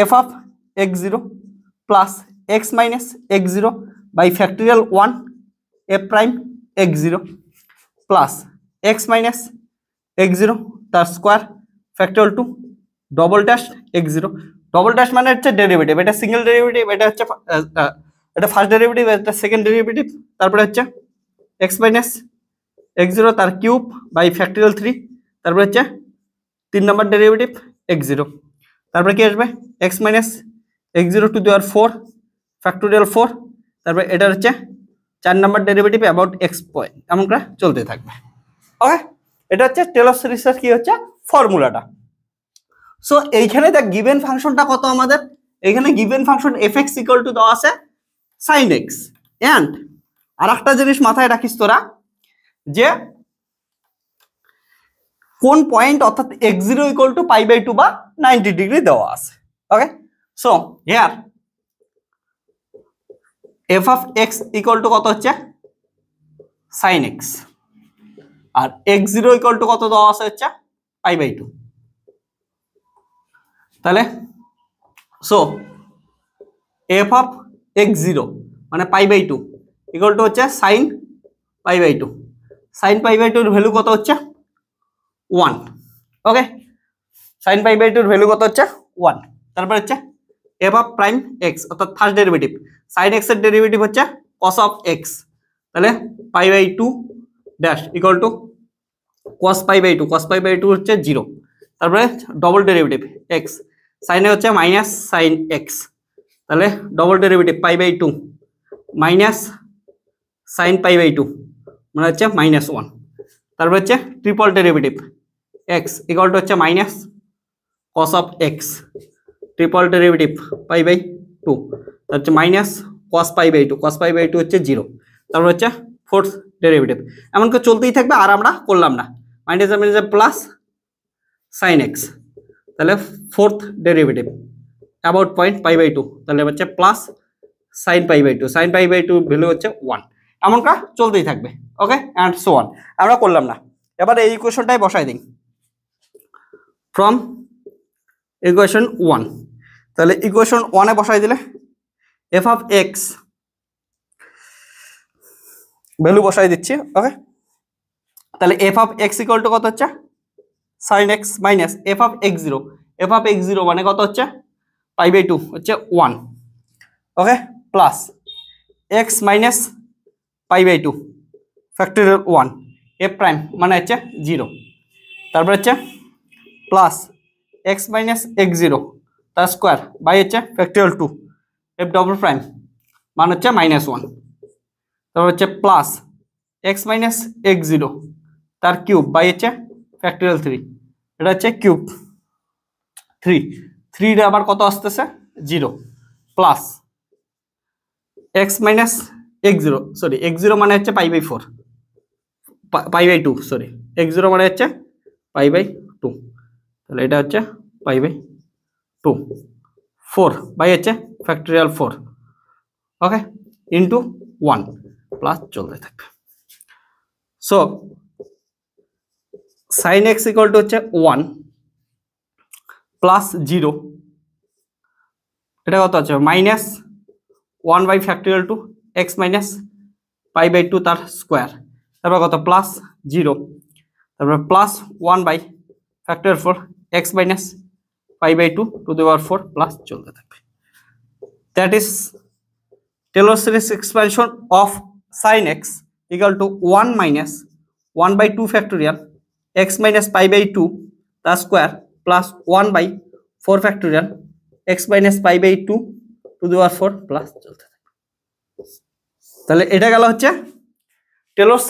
f of x0 plus x minus x0 by factorial 1 f prime x0 plus x minus x0 তার square factorial 2 double dash x0। Double dash মানে হচ্ছে derivative, এটা single derivative, এটা হচ্ছে এটা ফার্স্ট ডেরিভেটিভ, এটা সেকেন্ড ডেরিভেটিভ, তারপরে হচ্ছে x মাইনাস x0 তার কিউব বাই ফ্যাক্টরিয়াল 3, তারপরে হচ্ছে 3 নম্বর ডেরিভেটিভ x0, তারপরে কি আসবে x minus x0 two the power 4 factorial 4, তারপরে এটা হচ্ছে 4 নম্বর ডেরিভেটিভ অ্যাবাউট x পয়েন্ট, এমন করে চলতে থাকবে। ওকে, এটা হচ্ছে টেলর সিরিজের কি হচ্ছে ফর্মুলাটা। সো এইখানে দেখ গিভেন ফাংশনটা কত আমাদের, এখানে given function fx equal to দেওয়া আছে sin x, এন্ড আরেকটা জিনিস মাথায় রাখিস তোরা, যে কোন পয়েন্ট অর্থাৎ x0 equal two pi by 2 বা 90 ডিগ্রি দেওয়া আছে। Okay, so here f of x equal to কত হচ্ছে sin x, আর x0 ইকুয়াল টু কত দেওয়া আছে হচ্ছে পাই বাই 2। তাহলে সো f of x0 মানে পাই বাই 2 ইকুয়াল টু হচ্ছে sin pi by 2, sin pi by 2 এর ভ্যালু কত হচ্ছে 1। ওকে, sin পাই বাই 2 এর ভ্যালু কত হচ্ছে 1। তারপর হচ্ছে f of prime x অর্থাৎ ফার্স্ট ডেরিভেটিভ, sin x এর ডেরিভেটিভ হচ্ছে cos of x, তাহলে pi by 2 dash equal to cos pi by 2, cos pi by 2 হচ্ছে 0, তারপরে ডবল ডেরিভেটিভ x, sin এ হচ্ছে মাইনাস sin x, তাহলে double derivative pi by 2 minus sin pi by 2 মানে হচ্ছে -1, তারপর হচ্ছে triple derivative x equal to হচ্ছে minus cos of x triple derivative pi by 2, তার হচ্ছে minus cos pi by 2, cos pi by 2 হচ্ছে 0, তারপর হচ্ছে ফোর্থ ডেরিভেটিভ, এমন করে চলতেই থাকবে। আর আমরা করলাম না, minus minus plus sin x, তাহলে fourth derivative about point pi by 2, তাহলে হচ্ছে plus sin pi by 2, sin pi by 2 value হচ্ছে 1, এমন করে চলতেই থাকবে। Okay, and so on. আমরা করলাম না, এবার এই ইকুয়েশনটাই বসাই দিই ফ্রম ইকুয়েশন 1। তাহলে ইকুয়েশন 1 এ বসাই দিলে f of x ভ্যালু বসাই দিচ্ছি। ওকে, তাহলে f of x equal to কত হচ্ছে sin x minus f of x0, f of x0 মানে কত হচ্ছে পাই বাই 2 হচ্ছে 1। Okay, plus x minus pi by 2 factorial 1 f prime মানে হচ্ছে 0, তারপর হচ্ছে প্লাস x মাইনাস x0 তার স্কোয়ার বাই হচ্ছে ফ্যাক্টরিয়াল 2 f ডবল প্রাইম মানে হচ্ছে -1, তারপর হচ্ছে প্লাস x মাইনাস x0 তার কিউব বাই হচ্ছে ফ্যাক্টরিয়াল 3 এটা হচ্ছে কিউব 3 3 আবার কত আসতেছে 0 plus x minus x0 sorry x0 মানে হচ্ছে π/4 π/2 সরি x0 মানে হচ্ছে π/2 তাহলে এটা হচ্ছে π/2 4 বাই হচ্ছে ফ্যাক্টরিয়াল 4 ওকে ইনটু 1 প্লাস চলতে থাকবে so sin x equal to হচ্ছে 1 প্লাস 0 এটা কত আছে minus 1 by factorial 2 x minus π/2 তার স্কয়ার তারপর কত প্লাস 0 তারপর plus 1 by factorial 4 x minus π/2 to the power 4 plus চলতে থাকবে that is Taylor series expansion of sin x equal to 1 minus 1 by 2 factorial x minus π/2 তার square plus 1 by 4 factorial x minus π/2 to the power 4 plus চলতে থাকবে তাহলে এটা গেল হচ্ছে Taylor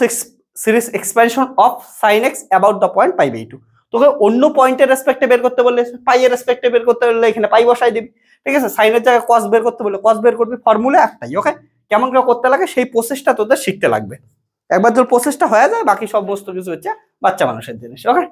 series expansion of sin x about the point π/2 তোকে অন্য পয়েন্টের রেসপেক্টে বের করতে বললে পাই এর রেসপেক্টে বের করতে বললে এখানে পাই বসাই দিবি ঠিক আছে সাইনের জায়গায় cos বের করতে বললে cos বের করবি ফর্মুলা একটাই ওকে কেমন করে করতে লাগে সেই প্রসেসটা তোদের শিখতে লাগবে একবার তোর প্রসেসটা হয়ে যায় বাকি সব বস্তু কিছু হচ্ছে বাচ্চা মানুষের জিনিস ওকে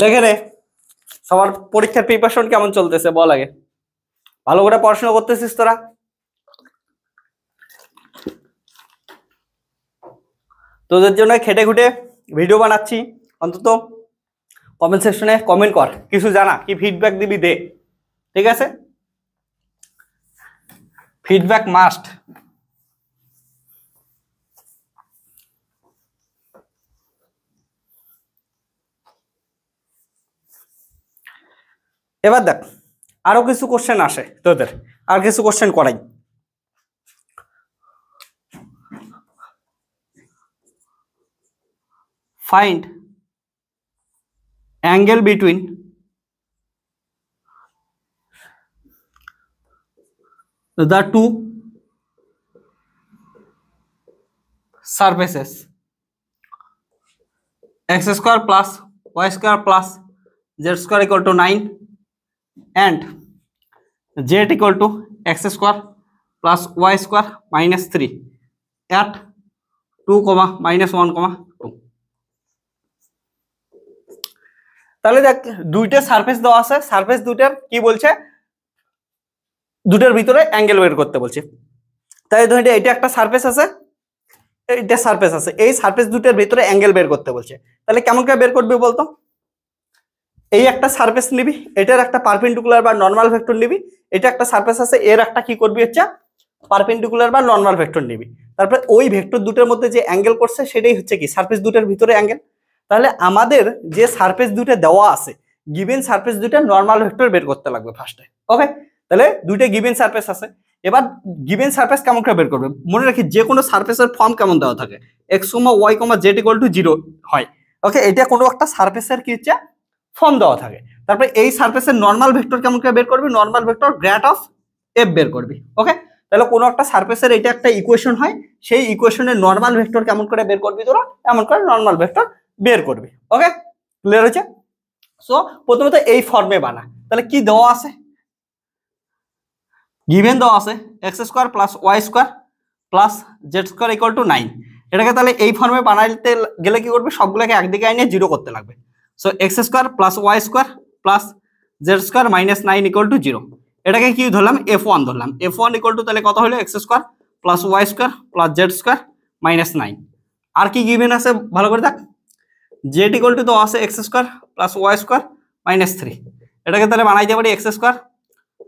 লেখে রে সবার পরীক্ষার প্রিপারেশন কেমন চলতেছে বল আগে ভালো করে পড়াশোনা করতেছিস তোরা তোদের জন্য খেটে খুঁটে ভিডিও বানাচ্ছি অন্তত কমেন্ট সেকশনে কমেন্ট কর কিছু জানা কি ফিডব্যাক দিবি দে ঠিক আছে ফিডব্যাক মাস্ট এবার দেখ আরো কিছু কোশ্চেন আসে তোদের আর কিছু কোশ্চেন করাই find angle between the two surfaces x square plus y square plus z square equal to 9 and z equal to x square plus y square minus 3 at 2 minus 1 2 তাহলে দেখ দুইটা সারফেস দেওয়া আছে surface দুইটার কি বলছে দুটোর ভিতরে অ্যাঙ্গেল বের করতে বলছে তাই ধরে এটা একটা সারফেস আছে এইটা সারফেস আছে এই সারফেস দুটোর ভিতরে অ্যাঙ্গেল বের করতে বলছে তাহলে কেমন করে বের করবি বলতো এই একটা সারফেস নিবি এটার একটা পারপেন্ডিকুলার বা নরমাল ভেক্টর নিবি এটা একটা সারফেস আছে এর একটা কি করবি হচ্ছে পারপেন্ডিকুলার বা নরমাল ভেক্টর নিবি তারপর ওই ভেক্টর দুটোর মধ্যে যে অ্যাঙ্গেল করছে সেটাই হচ্ছে কি সারফেস দুটোর ভিতরে অ্যাঙ্গেল তাহলে আমাদের যে সারফেস দুটো দেওয়া আছে গিভেন সারফেস দুটো নরমাল ভেক্টর বের করতে লাগবে ফার্স্টে ওকে তাহলে দুইটা গিভেন সারফেস আছে এবার গিভেন সারফেস কেমন করে বের করবে মনে রাখি যে কোনো সারফেসের ফর্ম কেমন দেওয়া থাকে x, y, z = 0 হয় ওকে এটা কোনো একটা সারফেসের কি হচ্ছে ফর্ম দেওয়া থাকে তারপরে এই সারফেসের নরমাল ভেক্টর কেমন করে বের করবি normal vector grade of f বের করবি ওকে তাহলে কোনো একটা সারফেসের এটা একটা ইকুয়েশন হয় সেই ইকুয়েশনের নরমাল ভেক্টর কেমন করে বের করবি তোরা এমন করে নরমাল ভেক্টর বের করবি ওকে ক্লিয়ার হচ্ছে সো প্রথমত এই ফর্মে বানা তাহলে কি দেওয়া আছে গিভেন দেওয়া আছে x square plus y square plus z square equal two 9 এটাকে তাহলে এই ফর্মে বানাইতে গেলে কি করবে সবগুলোকে একদিকে এনে 0 করতে লাগবে so x square plus y square plus z square minus 9 equal to 0 এটাকে কি ধরলাম f1 ধরলাম f1 ইকুয়াল টু তাহলে কত হলো x square plus y square plus z square minus 9 আর কি গিভেন আছে ভালো করে দেখ z ইকুয়াল টু দেওয়া আছে x square plus y square minus 3 এটাকে তাহলে বানাইতে পারি x square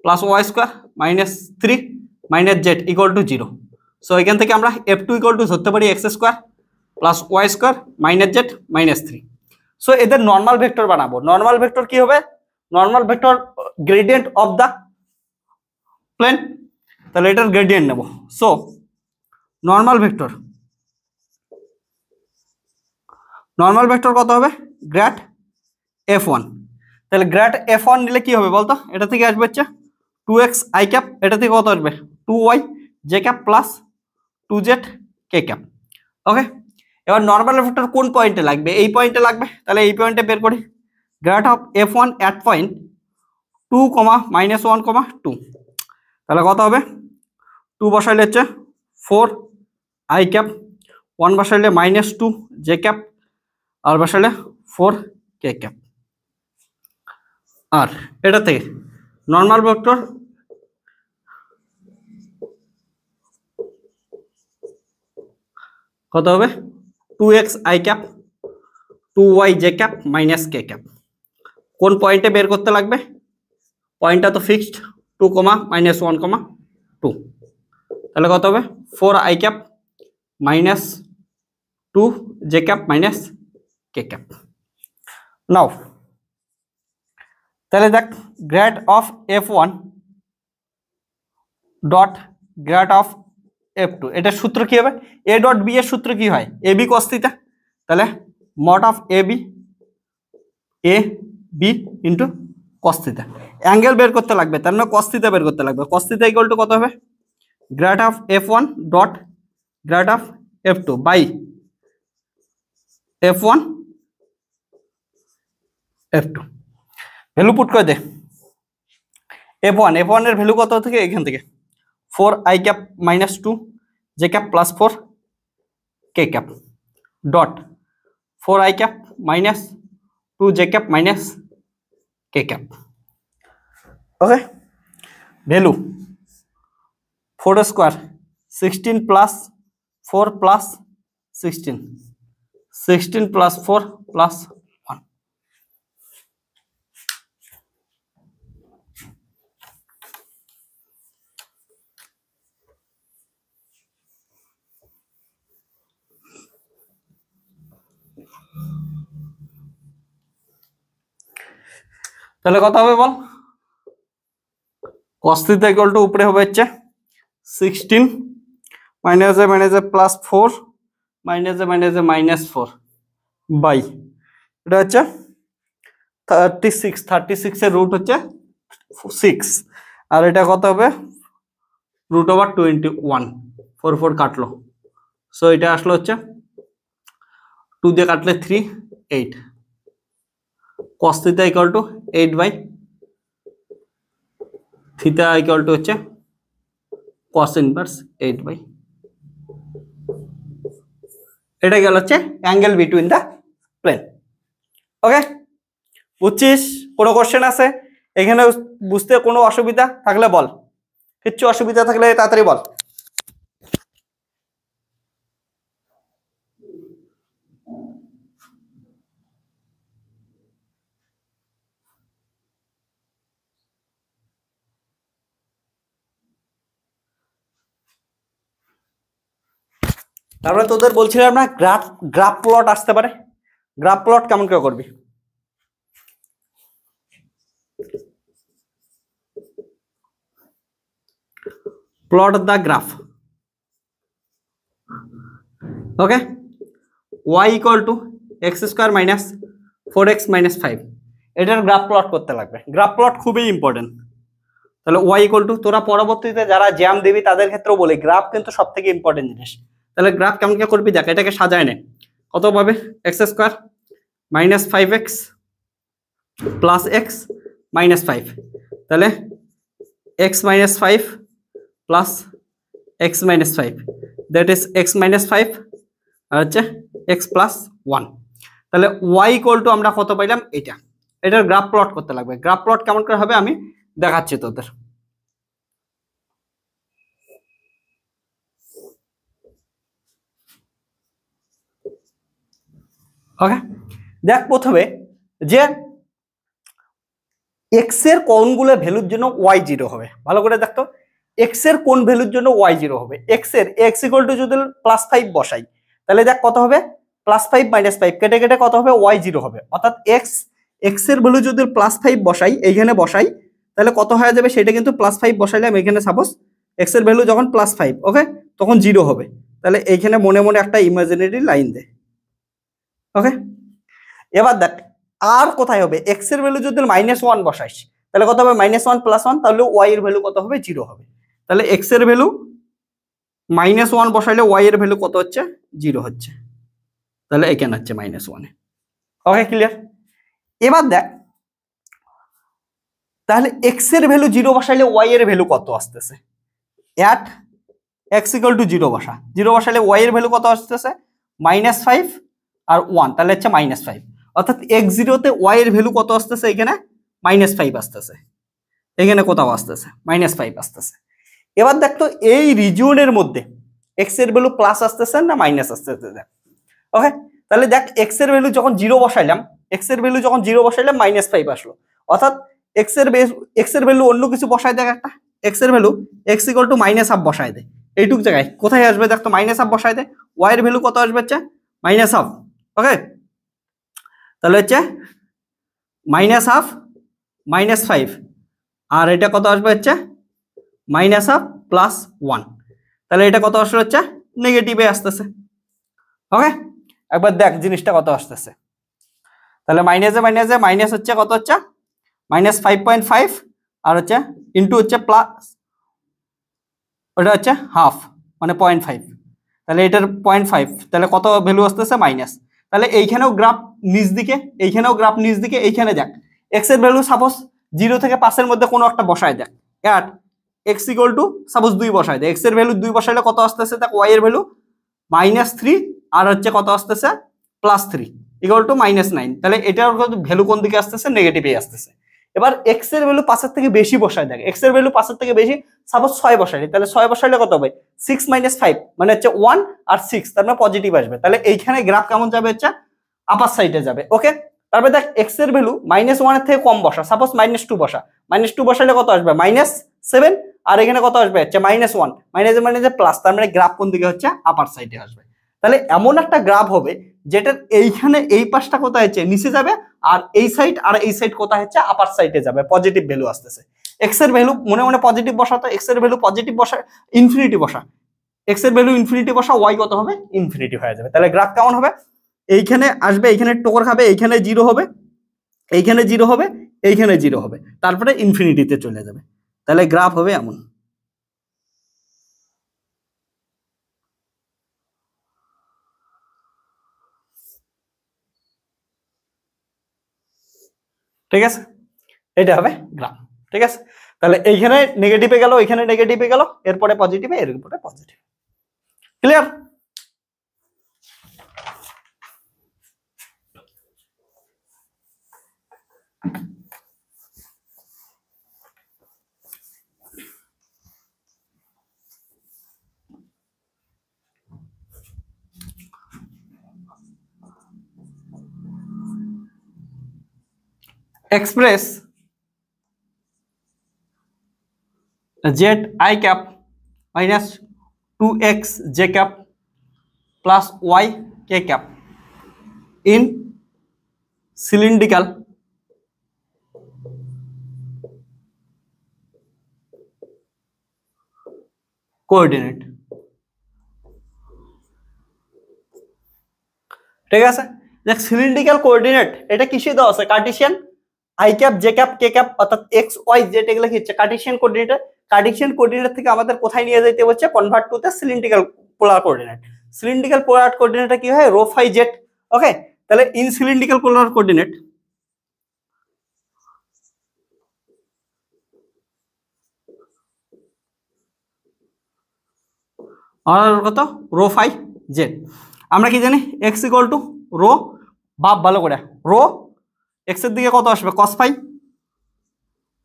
plus y square minus 3 minus z equal to 0 so এখান থেকে আমরা f2 ইকুয়াল টু ধরতে পারি x square plus y square minus z minus 3 so এদের নরমাল ভেক্টর বানাবো নরমাল ভেক্টর কি হবে normal vector gradient of the plane তাহলে এটার গ্রেডিয়েন্ট নেব সো নর্মাল ভেক্টর কত হবে গ্র্যাড f1। তাহলে গ্র্যাড f1 নিলে কি হবে বলতো, এটা থেকে আসবে হচ্ছে 2x i ক্যাপ, এটা থেকে কত আসবে 2y j cap plus 2z k cap. Okay, এবার নর্মাল ভেক্টর কোন পয়েন্টে লাগবে, এই পয়েন্টে লাগবে, তাহলে এই পয়েন্টে বের করি। Grad of f1 at point 2, -1, 2, তাহলে কত হবে 2 বসাইলে হচ্ছে 4 i ক্যাপ, 1 বসাইলে -2 j ক্যাপ, আর বসাইলে 4 k ক্যাপ। আর এটা থেকে নর্মাল ভেক্টর কত হবে 2x i cap 2y j cap minus k cap. কোন পয়েন্টে বের করতে লাগবে, পয়েন্টটা তো ফিক্সড 2, -1, 2, তাহলে কত হবে 4 i cap minus 2 j cap minus k cap. Now তাহলে দেখ grad of f1 dot grad of f2, এটার সূত্র কি হবে, a ডট b এর সূত্র কি হয় ab cos থিটা, তাহলে mod of ab into cos theta. Angle বের করতে লাগবে, তার মানে cos থিটা বের করতে লাগবে। cos থিটা ইকুয়াল টু কত হবে grad of f1 dot grad of f2 by f1 f2। Value put করে দে, f1 এর ভ্যালু কত থেকে এখান থেকে 4 i cap minus 2 j cap plus 4 k cap dot 4 i cap minus 2 j cap minus k cap. Okay, value 4 square 16 plus 4 plus 16 plus 4 plus 1। তাহলে কত হবে বল, cos থিটা ইকুয়াল টু উপরে হবে হচ্ছে 16 মাইনাসে প্লাস 4 মাইনাসে মাইনাস 4 বাই এটা হচ্ছে 36 এর রুট হচ্ছে 6, আর এটা কত হবে √21, 4 কাটলো, সো এটা আসলো হচ্ছে 2 দিয়ে কাটলে 3, 8, cos theta equal to 8 by theta equal to হচ্ছে cos ইনভার্স 8 বাই, এটা গেল হচ্ছে angle between the plane. Okay, বুঝছিস? কোনো কোশ্চেন আছে এখানে বুঝতে কোনো অসুবিধা থাকলে বল, কিচ্ছু অসুবিধা থাকলে তাড়াতাড়ি বল। তারপরে তোদের বলছিলাম না গ্রাফ প্লট আসতে পারে, গ্রাফ প্লট কেমন করে করবি, plot the graph. Okay, y equal two x square minus 4x minus 5, এটার গ্রাফ প্লট করতে লাগবে। গ্রাফ প্লট খুবই ইম্পর্টেন্ট। তাহলে y ইকুয়াল টু, তোরা পরবর্তীতে যারা জ্যাম দিবি তাদের ক্ষেত্রেও বলি গ্রাফ কিন্তু সব থেকে ইম্পর্টেন্ট জিনিস। তাহলে গ্রাফ কেমন করে করবি দেখ, এটাকে সাজায় নে, কত পাবে x square minus 5x plus x minus 5, তাহলে x minus 5 plus x minus 5, that is x minus 5 আর হচ্ছে এক্স প্লাস 1। তাহলে y ইকুয়াল টু আমরা কত পাইলাম, এটার গ্রাফ প্লট করতে লাগবে। গ্রাফ প্লট কেমন করে হবে আমি দেখাচ্ছি তোদের। ওকে, দেখ প্রথমে যে এক্স এর কোনগুলো ভ্যালুর জন্য ওয়াই 0 হবে, ভালো করে দেখতো এক্স এর কোন ভ্যালুর জন্য ওয়াই 0 হবে। এক্স এর এক্স ইকুয়াল টু যদি +5 বসাই তাহলে দেখ কত হবে +5 - 5 কেটে কেটে কত হবে ওয়াই 0 হবে। অর্থাৎ এক্স এর ভ্যালু যদি +5 বসাই এইখানে বসাই তাহলে কত হয়ে যাবে, সেটা কিন্তু +5 বসাইলাম এখানে, সাপোজ এক্স এর ভ্যালু যখন +5, ওকে, তখন 0 হবে। তাহলে এইখানে মনে মনে একটা ইমাজিনারি লাইন দে। ওকে, এবার দেখ আর কোথায় হবে, এক্স এর ভ্যালু যদি -1 বসাইস তাহলে কত হবে, -1 + 1, তাহলে ওয়াই এর ভ্যালু কত হবে, 0 হবে। তাহলে এক্স এর ভ্যালু -1 বসাইলে ওয়াই এর ভ্যালু কত হচ্ছে, 0 হচ্ছে। তাহলে এখানে হচ্ছে -1। ওকে, ক্লিয়ার। এবার দেখ তাহলে এক্স এর ভ্যালু 0 বসাইলে ওয়াই এর ভ্যালু কত আসতেছে, অ্যাট x = 0 বসা, 0 বসাইলে ওয়াই এর ভ্যালু কত আসতেছে, -5 আর 1, তাহলে হচ্ছে -5। অর্থাৎ x0 তে ওয়াই এর ভ্যালু কত আসতেছে, এখানে -5 আসতেছে, এখানে কোথাও আসতেছে -5 আসতেছে। এবার দেখ তো এই রিজিয়নের মধ্যে x এর ভ্যালু প্লাস আসতেছে না মাইনাস আসতেছে, দেখ। ওকে, তাহলে দেখ x এর ভ্যালু যখন 0 বসাইলাম, x এর ভ্যালু যখন 0 বসাইলাম -5 আসলো। অর্থাৎ x এর ভ্যালু অন্য কিছু বসাই দেখ, একটা x এর ভ্যালু x = -1/2 বসাই দে। এইটুক জায়গায় কোথায় আসবে দেখ তো, -1/2 বসাই দে, y এর ভ্যালু কত আসবে, হচ্ছে -1/2। ওকে, তাহলে হচ্ছে -1/2 -5, আর এটা কত আসবে, হচ্ছে -1/2 + 1, তাহলে এটা কত আসলে হচ্ছে নেগেটিভে আসতেছে। ওকে, একবার দেখ জিনিসটা কত আসতেছে, তাহলে মাইনাসে মাইনাসে মাইনাস হচ্ছে কত হচ্ছে, -5.5, আর হচ্ছে ইন্টু হচ্ছে প্লাস, ওটা হচ্ছে হাফ মানে 0.5, তাহলে এটার 0.5, তাহলে কত ভ্যালু আসতেছে, মাইনাস। তাহলে এইখানেও গ্রাফ নিচ দিকে, এইখানেও গ্রাফ নিচ দিকে, এইখানে দেখ এক্স এর ভ্যালু সাপোজ 0 থেকে 5 এর মধ্যে কোনো একটা বসায় দেখ, অ্যাট x = সাপোজ 2 বসায় দেয়, এক্স এর ভ্যালু 2 বসাইলে কত আসতেছে দেখ, ওয়াই এর ভ্যালু -3 আর হচ্ছে কত আসতেছে, +3 = -9। তাহলে এটার ভ্যালু কোন দিকে আসতেছে, নেগেটিভে আসতেছে। এবার এক্স এর ভ্যালু 5 এর থেকে বেশি বসায় দেখ, এক্স এর ভ্যালু 5 এর থেকে বেশি, সাপোজ 6 বসাইলে, তাহলে 6 বসাইলে কত হবে, 6 - 5 মানে হচ্ছে 1 আর 6, তার মানে পজিটিভ আসবে। তাহলে এইখানে গ্রাফ কেমন যাবে, হচ্ছে আপার সাইডে যাবে। ওকে, তারপরে দেখ এক্স এর ভ্যালু -1 এর থেকে কম বসা, সাপোজ -2 বসা, -2 বসাইলে কত আসবে, -7, আর এখানে কত আসবে, হচ্ছে -1, মাইনাসে প্লাস, তার মানে গ্রাফ কোন দিকে হচ্ছে, আপার সাইডে আসবে। তাহলে এমন একটা গ্রাফ হবে যেটার এইখানে এই পাশটা কোথায় হচ্ছে, নিচে যাবে, আর এই সাইড কোথায় হচ্ছে, আপার সাইডে যাবে, পজিটিভ ভ্যালু আসতেছে। এক্স এর ভ্যালু মনে মনে পজিটিভ বসা, তো এক্স এর ভ্যালু পজিটিভ বসা, ইনফিনিটি বসা, এক্স এর ভ্যালু ইনফিনিটি বসা, ওয়াই কত হবে, ইনফিনিটি হয়ে যাবে। তাহলে গ্রাফ কেমন হবে, এইখানে আসবে, এইখানে টোকর খাবে, এইখানে 0 হবে, এইখানে 0 হবে, এইখানে 0 হবে, তারপরে ইনফিনিটিতে চলে যাবে। তাহলে গ্রাফ হবে এমন। ঠিক আছে, এটা হবে গ্রাফ। ঠিক আছে, তাহলে এইখানে নেগেটিভে গেল, এখানে নেগেটিভে গেল, এরপরে পজিটিভে, এরপরে positive. Clear? express z I cap minus 2x j cap plus y k cap in cylindrical coordinate। ঠিক আছে, দেখ সিলিন্ড্রিক্যাল কোঅর্ডিনেট এটা কিসে দেওয়া আছে, Cartesian I cap j cap k cap, অর্থাৎ এক্স ওয়াই জেড এগুলো কি হচ্ছে কার্টেসিয়ান কোঅর্ডিনেট। কার্টেসিয়ান কোঅর্ডিনেট থেকে আমাদের কোথায় নিয়ে যেতে হচ্ছে, convert to the cylindrical polar coordinate. Cylindrical polar কোঅর্ডিনেটটা কি হয়, রো ফাই জেড। ওকে, তাহলে ইন সিলিন্ড্রিক্যাল পোলার কোঅর্ডিনেট আর কত, রো ফাই জেড। আমরা কি জানি, এক্স ইকুয়াল টু রো, বাপ ভালো করে, রো এক্স এর দিকে কত আসবে, কস ফাই,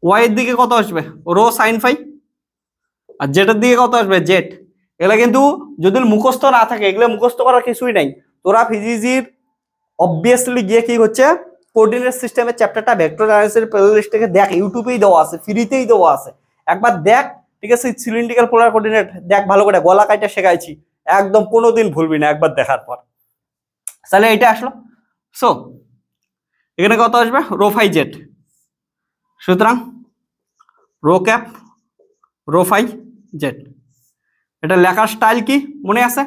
ওয়াই এর দিকে কত আসবে, রো সাইন ফাই, আর জেড এর দিকে কত আসবে, জেড। এগুলা কিন্তু যদি মুখস্থ না থাকে, এগুলো মুখস্থ করার কিছুই নাই। তোরা ফিজিক্সের অবভিয়াসলি গিয়ে কি হচ্ছে, কোঅর্ডিনেট সিস্টেমের চ্যাপ্টারটা ভেক্টর অ্যানালাইসিসের প্লেলিস্ট থেকে দেখ, ইউটিউবেই দেওয়া আছে, ফ্রিতেই দেওয়া আছে, একবার দেখ। ঠিক আছে, সিলিন্ড্রিক্যাল পোলার কোঅর্ডিনেট দেখ ভালো করে, গলা কাইটা শেখাইছি, একদম কোনোদিন ভুলবি না একবার দেখার পর। তাহলে এটা আসলো, সো এখানে কত আসবে, রো ফাই জেড। সুতরাং rho cap rho phi z. এটা লেখার স্টাইল কি মনে আছে,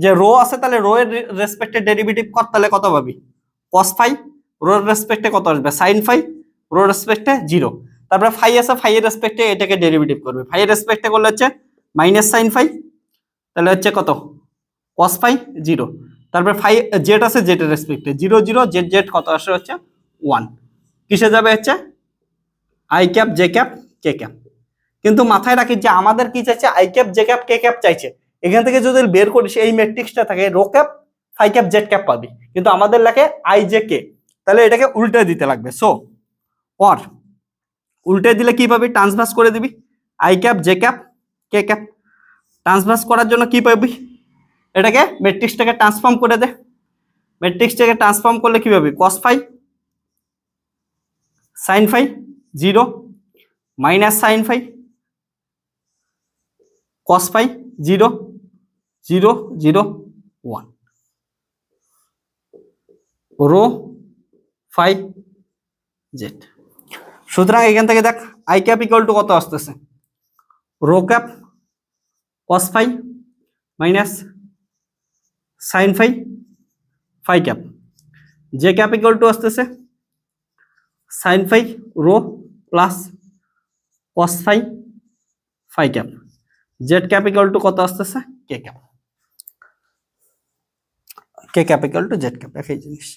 যে রো আছে তাহলে রো এর রেসপেক্টে ডেরিভেটিভ কর, তাহলে কত পাবি cos ফাই, রো এর রেসপেক্টে কত আসবে sin ফাই, রো এর রেসপেক্টে 0। তারপরে ফাই আছে, ফাই এর রেসপেক্টে এটাকে ডেরিভেটিভ করবে, ফাই এর রেসপেক্টে করলে হচ্ছে মাইনাস sin ফাই, তাহলে হচ্ছে কত cos ফাই 0। তারপরে ফাই জেড আছে, জেড এর রেসপেক্টে 0 0 জেড জেড কত আসে হচ্ছে 1, কিসে যাবে হচ্ছে i cap j cap k cap. কিন্তু মাথায় রাখি যে আমাদের কি চাইছে i cap j cap k cap চাইছে, এখান থেকে যদি বের করিস এই ম্যাট্রিক্সটা থাকে rho cap phi cap z cap পাবি, কিন্তু আমাদের লাগে আই জে কে, তাহলে এটাকে উল্টে দিতে লাগবে। সো অর উল্টে দিলে কি পাবি, ট্রান্সভার্স করে দিবি I cap j cap k cap. Transverse করার জন্য কি পাবি, এটাকে ম্যাট্রিক্সটাকে ট্রান্সফর্ম করে দে, ম্যাট্রিক্সটাকে ট্রান্সফর্ম করলে কি পাবি cos phi sin phi 0 minus sin phi cos phi 0 0 0 1 rho phi z. সুতরাং এখান থেকে দেখ আই ক্যাপ ইকুয়াল টু কত আসতেছে rho cap cos phi minus sin phi phi cap, j cap equal to আসতেছে sin phi rho plus cos phi phi cap, z cap equal to কত আসতেছে k cap, k cap equal to z cap, একই জিনিস।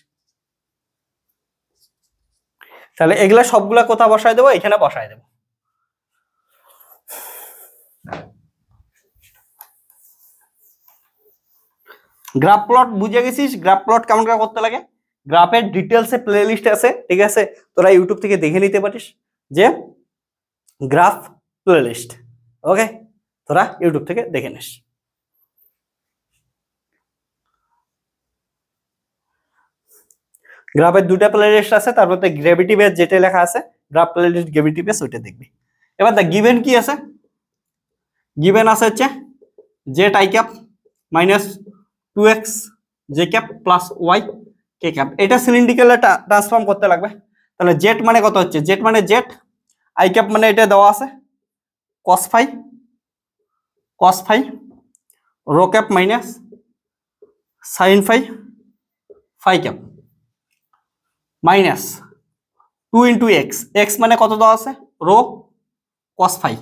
তাহলে এগুলা সবগুলা কোথা বসায় দেবো, এখানে বসায় দেবো। গ্রাফ প্লট বুঝে গেছিস, গ্রাফ প্লট কেমন করে করতে লাগে, গ্রাফের ডিটেলসে প্লে লিস্ট আছে, ঠিক আছে, তোরা ইউটিউব থেকে দেখে নিতে পারিস যে গ্রাফ প্লে লিস্ট, ওকে, তোরা ইউটিউব থেকে দেখে নিস। গ্রাফের দুটা প্লে লিস্ট আছে, তার মধ্যে গ্র্যাভিটি বেস যেটা লেখা আছে graph playlist gravity base, ওইটা দেখবি। এবার দেখ গিভেন কি আছে, গিভেন আছে হচ্ছে z i cap minus 2x j cap plus y k cap, এটা সিলিন্ড্রিক্যালে ট্রান্সফর্ম করতে লাগবে। তাহলে জেড মানে কত হচ্ছে, জেড মানে জেড, আই ক্যাপ মানে এটা দেওয়া আছে cos phi rho cap minus sin phi phi cap minus 2 into x, x মানে কত দেওয়া আছে রো cos ফাই,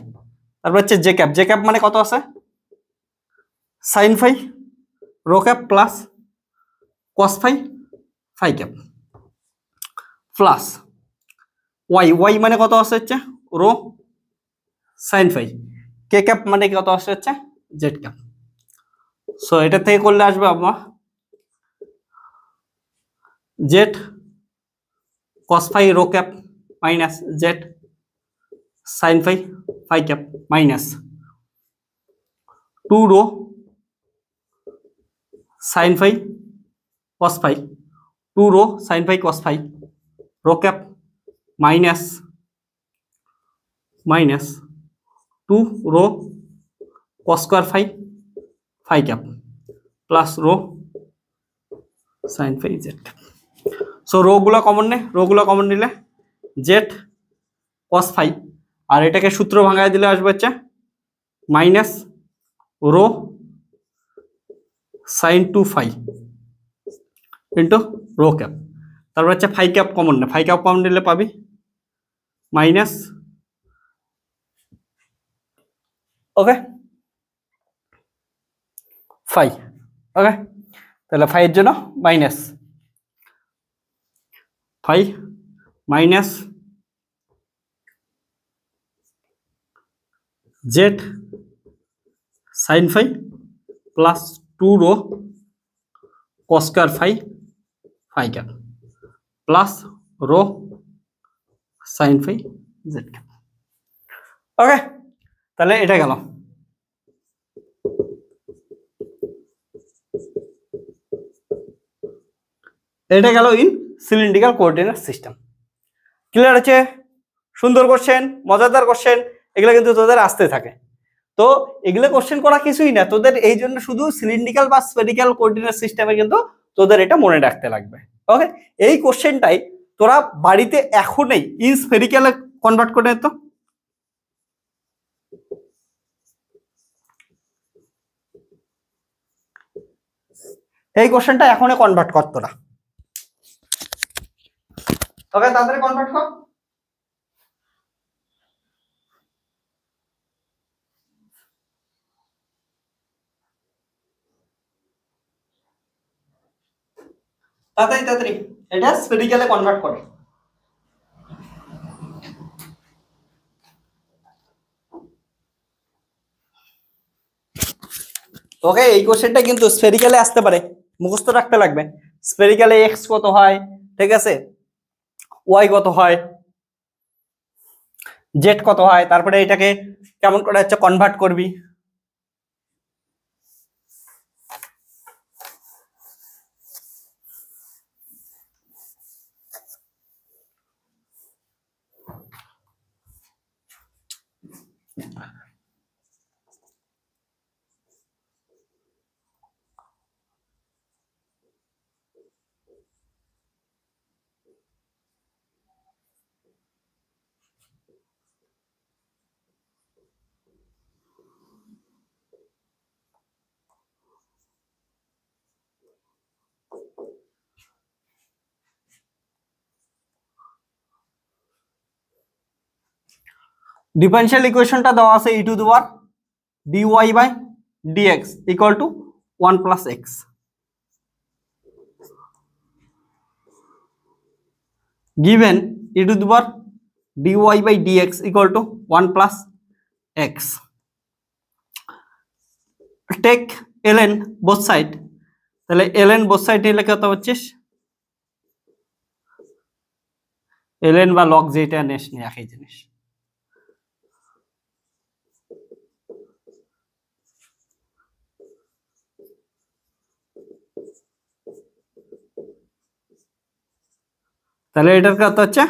তারপর হচ্ছে জে ক্যাপ মানে কত আছে sin phi rho cap plus cos phi phi cap plus y, y মানে কত আছে হচ্ছে rho sin phi, k cap মানে কত আসছে হচ্ছে জেড ক্যাপ। সো এটা থেকে করলে আসবে আমার Z cos phi rho cap minus z sin phi phi cap minus 2 rho sin phi cos phi 2 rho sin phi cos phi rho cap minus 2 rho cos square phi phi cap plus rho sin phi Z. So rho গুলো common নিলে Z cos phi, আর এটাকে সূত্র ভাঙায় দিলে আসবে হচ্ছে minus rho sin 2 phi into rho cap, তারপর হচ্ছে ফাই ক্যাপ কমন না, ফাই ক্যাপ কমন নিলে পাবি মাইনাস, ওকে ফাই, ওকে, তাহলে ফাইয়ের জন্য minus phi minus z sin phi plus 2 rho cos square phi phi cap plus rho sin phi z cap, okay, তাহলে এটা গেল। এটা গেল in cylindrical coordinate system. Clear আছে? সুন্দর কোশ্চেন, মজাদার কোশ্চেন, এগুলো কিন্তু তোদের আসতে থাকে। তো এগুলো কোশ্চেন করা কিছুই না, তোদের এই জন্য শুধু সিলিন্ড্রিক্যাল বা স্ফেরিক্যাল কোঅর্ডিনেট সিস্টেমে কিন্তু তোদের এটা মনে রাখতে লাগবে। ওকে, এই কোশ্চেনটাই তোরা বাড়িতে এখনই ইন স্ফেরিক্যালে কনভার্ট করে তো। এই কোশ্চেনটা এখনই কনভার্ট কর তোরা। ওকে, তাড়াতাড়ি কনভার্ট কর। তাড়াতাড়ি তাড়াতাড়ি এটা স্ফেরিক্যালে কনভার্ট করে। ওকে, এই কোশ্চেনটা কিন্তু স্ফেরিক্যালে আসতে পারে, মুখস্থ রাখতে লাগবে। স্ফেরিক্যালে এক্স কত হয়, ঠিক আছে, ওয়াই কত হয়, জেড কত হয়, তারপরে এটাকে কেমন করে হচ্ছে কনভার্ট করবি। ডিফারেন্সিয়াল ইকুয়েশনটা দেওয়া আছে e to the power dy by dx equal to 1 plus x. given e to the power dy by dx equal to 1 plus x. Take ln both side, তাহলে ln both side এ লেখা তো হচ্ছে ln বা log যেটা নেস নি একই জিনিস। তাহলে এটার কত হচ্ছে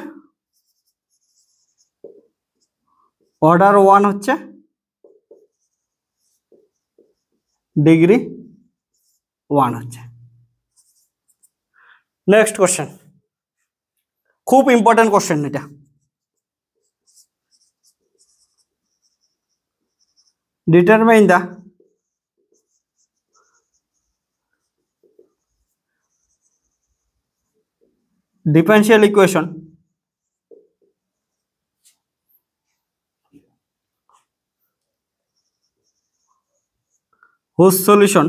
অর্ডার 1 হচ্ছে ডিগ্রি 1 হচ্ছে। নেক্সট কোশ্চেন, খুব ইম্পর্টেন্ট কোশ্চেন এটা। Determine the differential equation whose solution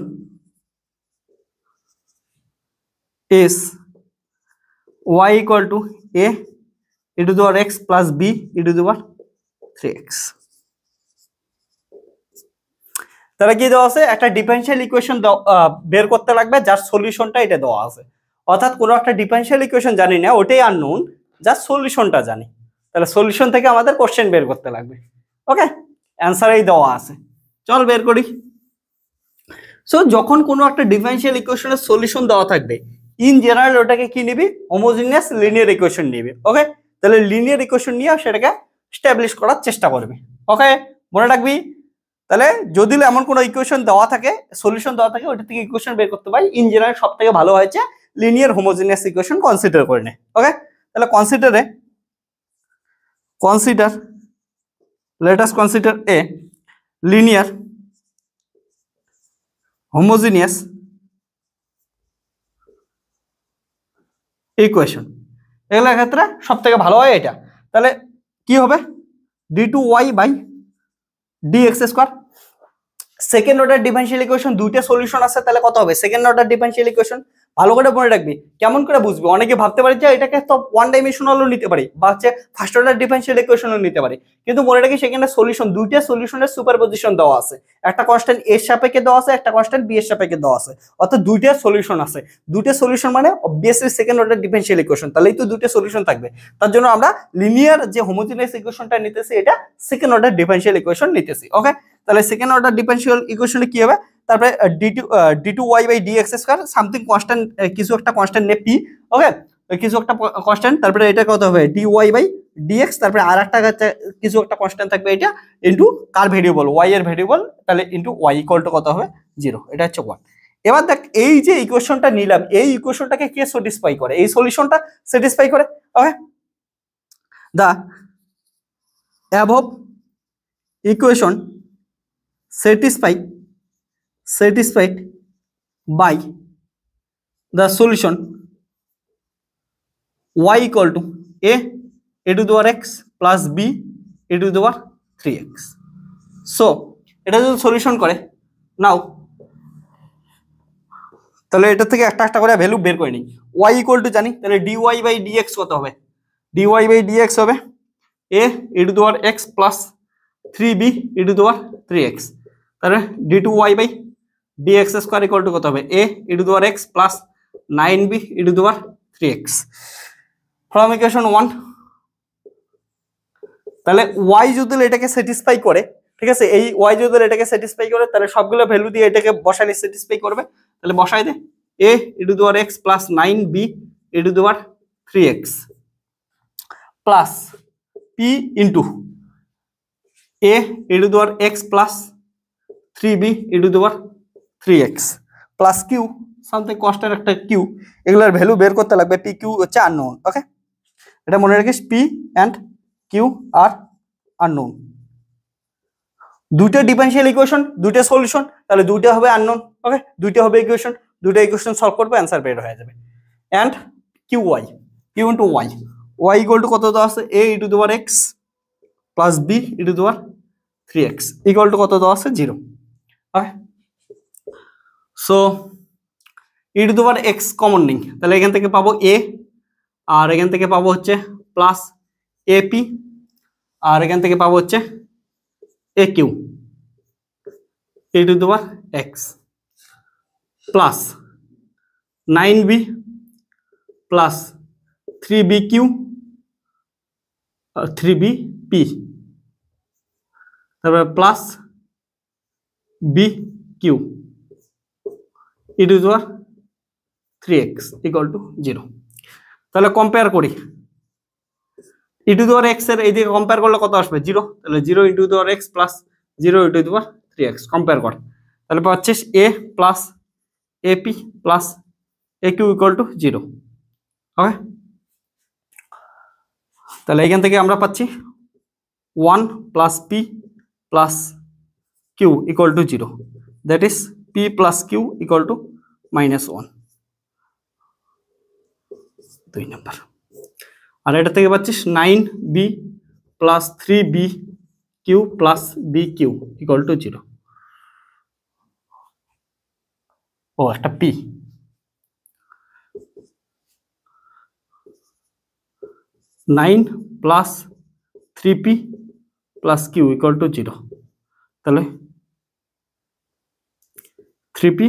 is y equal to a e to the power x plus b e to the power 3x। তাহলে কি দেওয়া আছে, একটা ডিফারেনশিয়াল ইকুয়েশন বের করতে লাগবে যার সলিউশনটা এটা দেওয়া আছে। অর্থাৎ কোনো একটা ডিফারেনশিয়াল ইকুয়েশন জানি না, ওটাই আননোন, যার সলিউশনটা জানি। তাহলে সলিউশন থেকে আমাদের কোশ্চেন বের করতে লাগবে। ওকে, অ্যান্সারেই দেওয়া আছে, চল বের করি। সো যখন কোনো একটা ডিফারেনশিয়াল ইকুয়েশনের সলিউশন দেওয়া থাকবে, ইন জেনারেল ওটাকে কি নিবি, হোমোজিনিয়াস লিনিয়ার ইকুয়েশন নিবি। ওকে, তাহলে লিনিয়ার ইকুয়েশন নিয়ে সেটাকে এস্টাবলিশ করার চেষ্টা করবি। ওকে, মনে রাখবি। তাহলে যদি এমন কোনো ইকুয়েশন দেওয়া থাকে, সলিউশন দেওয়া থাকে, ওটা থেকে ইকুয়েশন বের করতে পারি, ইন জেনারেল সব থেকে ভালো হয়েছে লিনিয়ার হোমোজিনিয়াস ইকুয়েশন কনসিডার করে নে। ওকে, তাহলে let us consider a linear homogeneous equation. এগুলোর ক্ষেত্রে সব থেকে ভালো হয় এটা। তাহলে কি হবে, d2y by dx square. Second order differential equation দুইটা সলিউশন আছে, তাহলে কত হবে সেকেন্ড অর্ডার ডিফারেনশিয়াল ইকুয়েশন। ভালো করে মনে রাখবি, কেমন করে বুঝবি, অনেকে ভাবতে পারে যে এটাকে তো ওয়ান ডাইমেনশনালও নিতে পারি, বা হচ্ছে ফার্স্ট অর্ডার ডিফারেনশিয়াল ইকুয়েশনও নিতে পারি, কিন্তু মনে রাখি সেখানে সলিউশন দুইটা সলিউশনের সুপারপজিশন দেওয়া আছে। একটা কনস্ট্যান্ট এর সাপেক্ষে দেওয়া আছে, একটা কনস্ট্যান্ট বি এর সাপেক্ষে দেওয়া আছে, অর্থাৎ দুইটা সলিউশন আছে। দুইটা সলিউশন মানে obviously second order differential equation, তাহলেই তো দুইটা সলিউশন থাকবে। তার জন্য আমরা লিনিয়ার যে হোমোজিনিয়াস ইকুয়েশনটা নিতেছি, এটা সেকেন্ড অর্ডার ডিফারেনশিয়াল ইকুয়েশন নিতেছি। ওকে, তাহলে সেকেন্ড অর্ডার ডিফারেনশিয়াল ইকুয়েশনে কি হবে, তারপরে d2y by dx square something constant, কিছু একটা কনস্ট্যান্ট নে p। ওকে, কিছু একটা কনস্ট্যান্ট, তারপরে এটা কত হবে dy বাই dx, তারপরে আরেকটা কিছু একটা কনস্ট্যান্ট থাকবে, এটা ইনটু কার ভেরিয়েবল, y এর ভেরিয়েবল, তাহলে ইনটু y ইকুয়াল টু কত হবে 0। এটা হচ্ছে 1। এবার দেখ, এই যে ইকুয়েশনটা নিলাম, এই ইকুয়েশনটাকে কে স্যাটিসফাই করে, এই সলিউশনটা স্যাটিসফাই করে। Okay, the above equation satisfied by the solution y equal to a to the power x plus b a to the power 3x. so এটা যদি সলিউশন করে নাও, তাহলে এটা থেকে একটা একটা করে ভ্যালু বের করে নিই। y ইকুয়াল টু জানি, তাহলে dy বাই dx কত হবে? dy বাই dx হবে a to the power x plus 3b a to the power 3x, তাহলে d2y by dx square equal to কত হবে? a to the power x plus 9b a to the power 3x from equation 1। তাহলে y যদি এটাকে satisfy করে, ঠিক আছে, এই y যদি এটাকে স্যাটিসফাই করে তাহলে সবগুলো ভ্যালু দিয়ে এটাকে বসালে স্যাটিসফাই করবে। তাহলে বসাই দে a to the power x plus 9b a to the power 3x plus p into a to the power x plus 3b a to the power 3x plus q something কস্টের একটা q, এগুলোর value বের করতে লাগবে। p q হচ্ছে unknown. Okay, এটা মনে রাখিস, p and q আর আননোন। দুইটা ডিফারেনশিয়াল ইকুয়েশন, দুইটা সলিউশন, তাহলে দুইটা হবে আননোন। ওকে, দুইটা হবে ইকুয়েশন, দুইটা ইকুয়েশন সলভ করবে, অ্যানসার বের হয়ে যাবে। And q y, q into y, y equal to কত দেওয়া আছে? a to the power x plus b to the power 3x equal to কত দেওয়া আছে? 0। Okay, so e to the power x common নিই, তাহলে এখান থেকে পাবো a, আর এখান থেকে পাবো হচ্ছে প্লাস ap, আর এখান থেকে পাবো হচ্ছে aq e to the power x plus 9b plus 3bq 3bp, তারপরে plus bq e to the power 3x equal to 0। তাহলে কম্পেয়ার করি, e to the power x এর এইদিকে কম্পেয়ার করলে কত আসবে? 0। তাহলে 0 into the power x plus 0 into the power 3x compare কর, তাহলে পাচ্ছিস a plus ap plus aq equal to 0। Okay, তাহলে এখান থেকে আমরা পাচ্ছি 1 plus p plus q equal to 0, that is p plus q equal to -1, 2 number. আর এটা থেকে পাচ্ছিস 9b plus 3bq plus bq equal to 0। ও একটা p, nine plus 3p plus q equal to 0, তাহলে 3p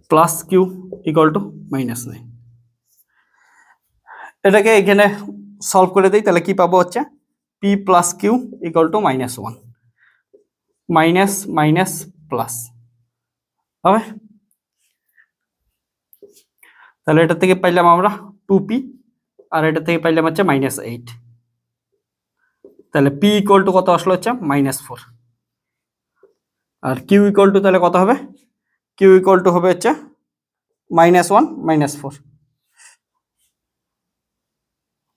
plus q equal two -9। এটাকে এখানে solve করে দেই, তাহলে কি পাবো হচ্ছে p plus q equal to -1, minus minus plus হবে। তাহলে এটা থেকে পাইলাম আমরা 2p, আর এটা থেকে পাইলাম হচ্ছে -8, তাহলে p ইকুয়াল টু কত আসলো? হচ্ছে -4। আর q ইকুয়াল টু তাহলে কত হবে? q ইকুয়াল টু হবে হচ্ছে -1 -4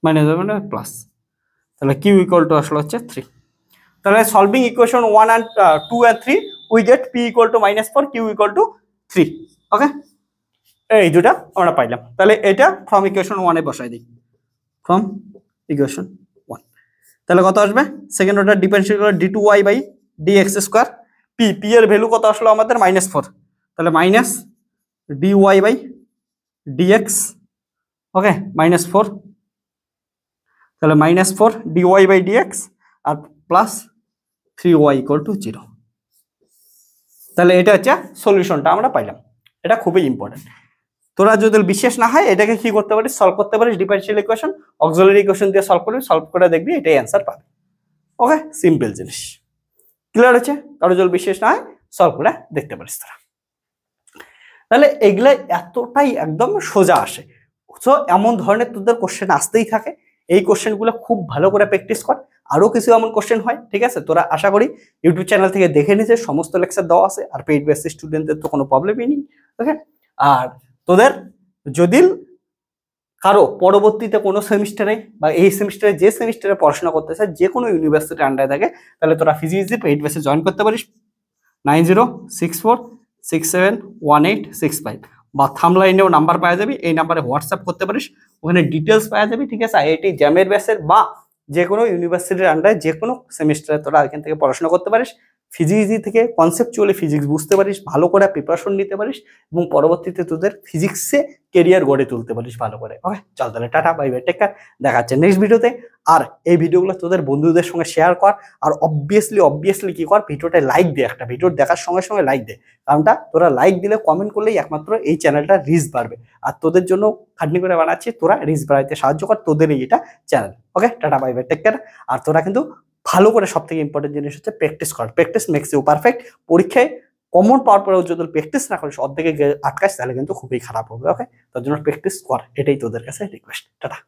মানে প্লাস, তাহলে q ইকুয়াল টু আসলো হচ্ছে 3। তাহলে solving equation 1 and 2 and 3 we get p equal to -4, q equal two 3। ওকে, এই দুটা আমরা পাইলাম। তাহলে এটা ফ্রম ইকুয়েশন 1 এ বসাই দিই, ফ্রম ইকুয়েশন 1। তাহলে কত আসবে? Second order differential d2y by dx square, p এর ভ্যালু কত আসলো আমাদের? -4, তাহলে minus dy by dx। Okay, -4, তাহলে -4 dy বাই dx আর প্লাস 3y ইকুয়াল টু 0। তাহলে এটা হচ্ছে সলিউশনটা আমরা পাইলাম। এটা খুবই ইম্পর্টেন্ট। তোরা যদি বিশ্বাস না হয় এটাকে কি করতে পারিস? সলভ করতে পারিস ডিফারেনশিয়াল ইকুয়েশন, অক্সিলারি ইকুয়েশন দিয়ে সলভ করবি, সলভ করে দেখবি এটাই অ্যান্সার পাবে। ওকে, সিম্পল জিনিস। ক্লিয়ার আছে? কারো যদি বিশ্বাস না হয় সলভ করে দেখতে পারিস তোরা। তাহলে এগুলা এতটাই একদম সোজা আসে। সো এমন ধরনের তোদের কোশ্চেন আসতেই থাকে, এই কোশ্চেনগুলো খুব ভালো করে প্র্যাকটিস কর। আরো কিছু এমন কোশ্চেন হয়, ঠিক আছে? তোরা আশা করি ইউটিউব চ্যানেল থেকে দেখে নিতে, সমস্ত লেকচার দেওয়া আছে, আর পেইড বেসিস স্টুডেন্টদের তো কোনো প্রবলেমই নেই। ওকে, আর তোদের যদি কারো পরবর্তীতে কোনো সেমিস্টারে বা এই সেমিস্টারে যে সেমিস্টারে পড়াশোনা করতে চায়, যে কোনো ইউনিভার্সিটির আন্ডারে থাকে, তাহলে তোরা ফিজিক্স পেইড বেসে জয়েন করতে পারিস। 9064 671865 বা থামলাইনেও নাম্বার পাওয়া যাবে, এই নাম্বারে হোয়াটসঅ্যাপ করতে পারিস, ওখানে ডিটেলস পাওয়া যাবে। ঠিক আছে, আইআইটি জ্যামের ব্যাচের বা যে কোনো ইউনিভার্সিটির আন্ডারে যে কোনো সেমিস্টারে তোরা এখান থেকে পড়াশোনা করতে পারিস। ফিজিক্স থেকে কনসেপচুয়ালি ফিজিক্স বুঝতে পারিস, ভালো করে প্রিপারেশন নিতে পারিস এবং পরবর্তীতে তোদের ফিজিক্সে কেরিয়ার গড়ে তুলতে পারিস ভালো করে। ওকে, চল তাহলে tata, bye bye, take care, দেখা যাচ্ছে নেক্সট ভিডিওতে। আর এই ভিডিওগুলো তোদের বন্ধুদের সঙ্গে শেয়ার কর, আর অবভিয়াসলি কি কর, ভিডিওটা লাইক দে, একটা ভিডিও দেখার সঙ্গে সঙ্গে লাইক দে, কারণটা তোরা লাইক দিলে কমেন্ট করলেই একমাত্র এই চ্যানেলটা রিচ বাড়বে। আর তোদের জন্য খাটনি করে বানাচ্ছি, তোরা রিচ বাড়াইতে সাহায্য কর, তোদের এই এটা channel. Okay, tata, bye bye, take care. আর তোরা কিন্তু ভালো করে, সব থেকে ইম্পর্টেন্ট জিনিস হচ্ছে প্র্যাকটিস কর, প্র্যাকটিস মেক্স ইউ পারফেক্ট। পরীক্ষায় কমন পাওয়ার পরেও যদি প্র্যাকটিস না করিস, অর্ধেকে আটকাস, তাহলে কিন্তু খুবই খারাপ হবে। ওকে, তার জন্য প্র্যাকটিস কর, এটাই তোদের কাছে রিকোয়েস্ট। টাটা।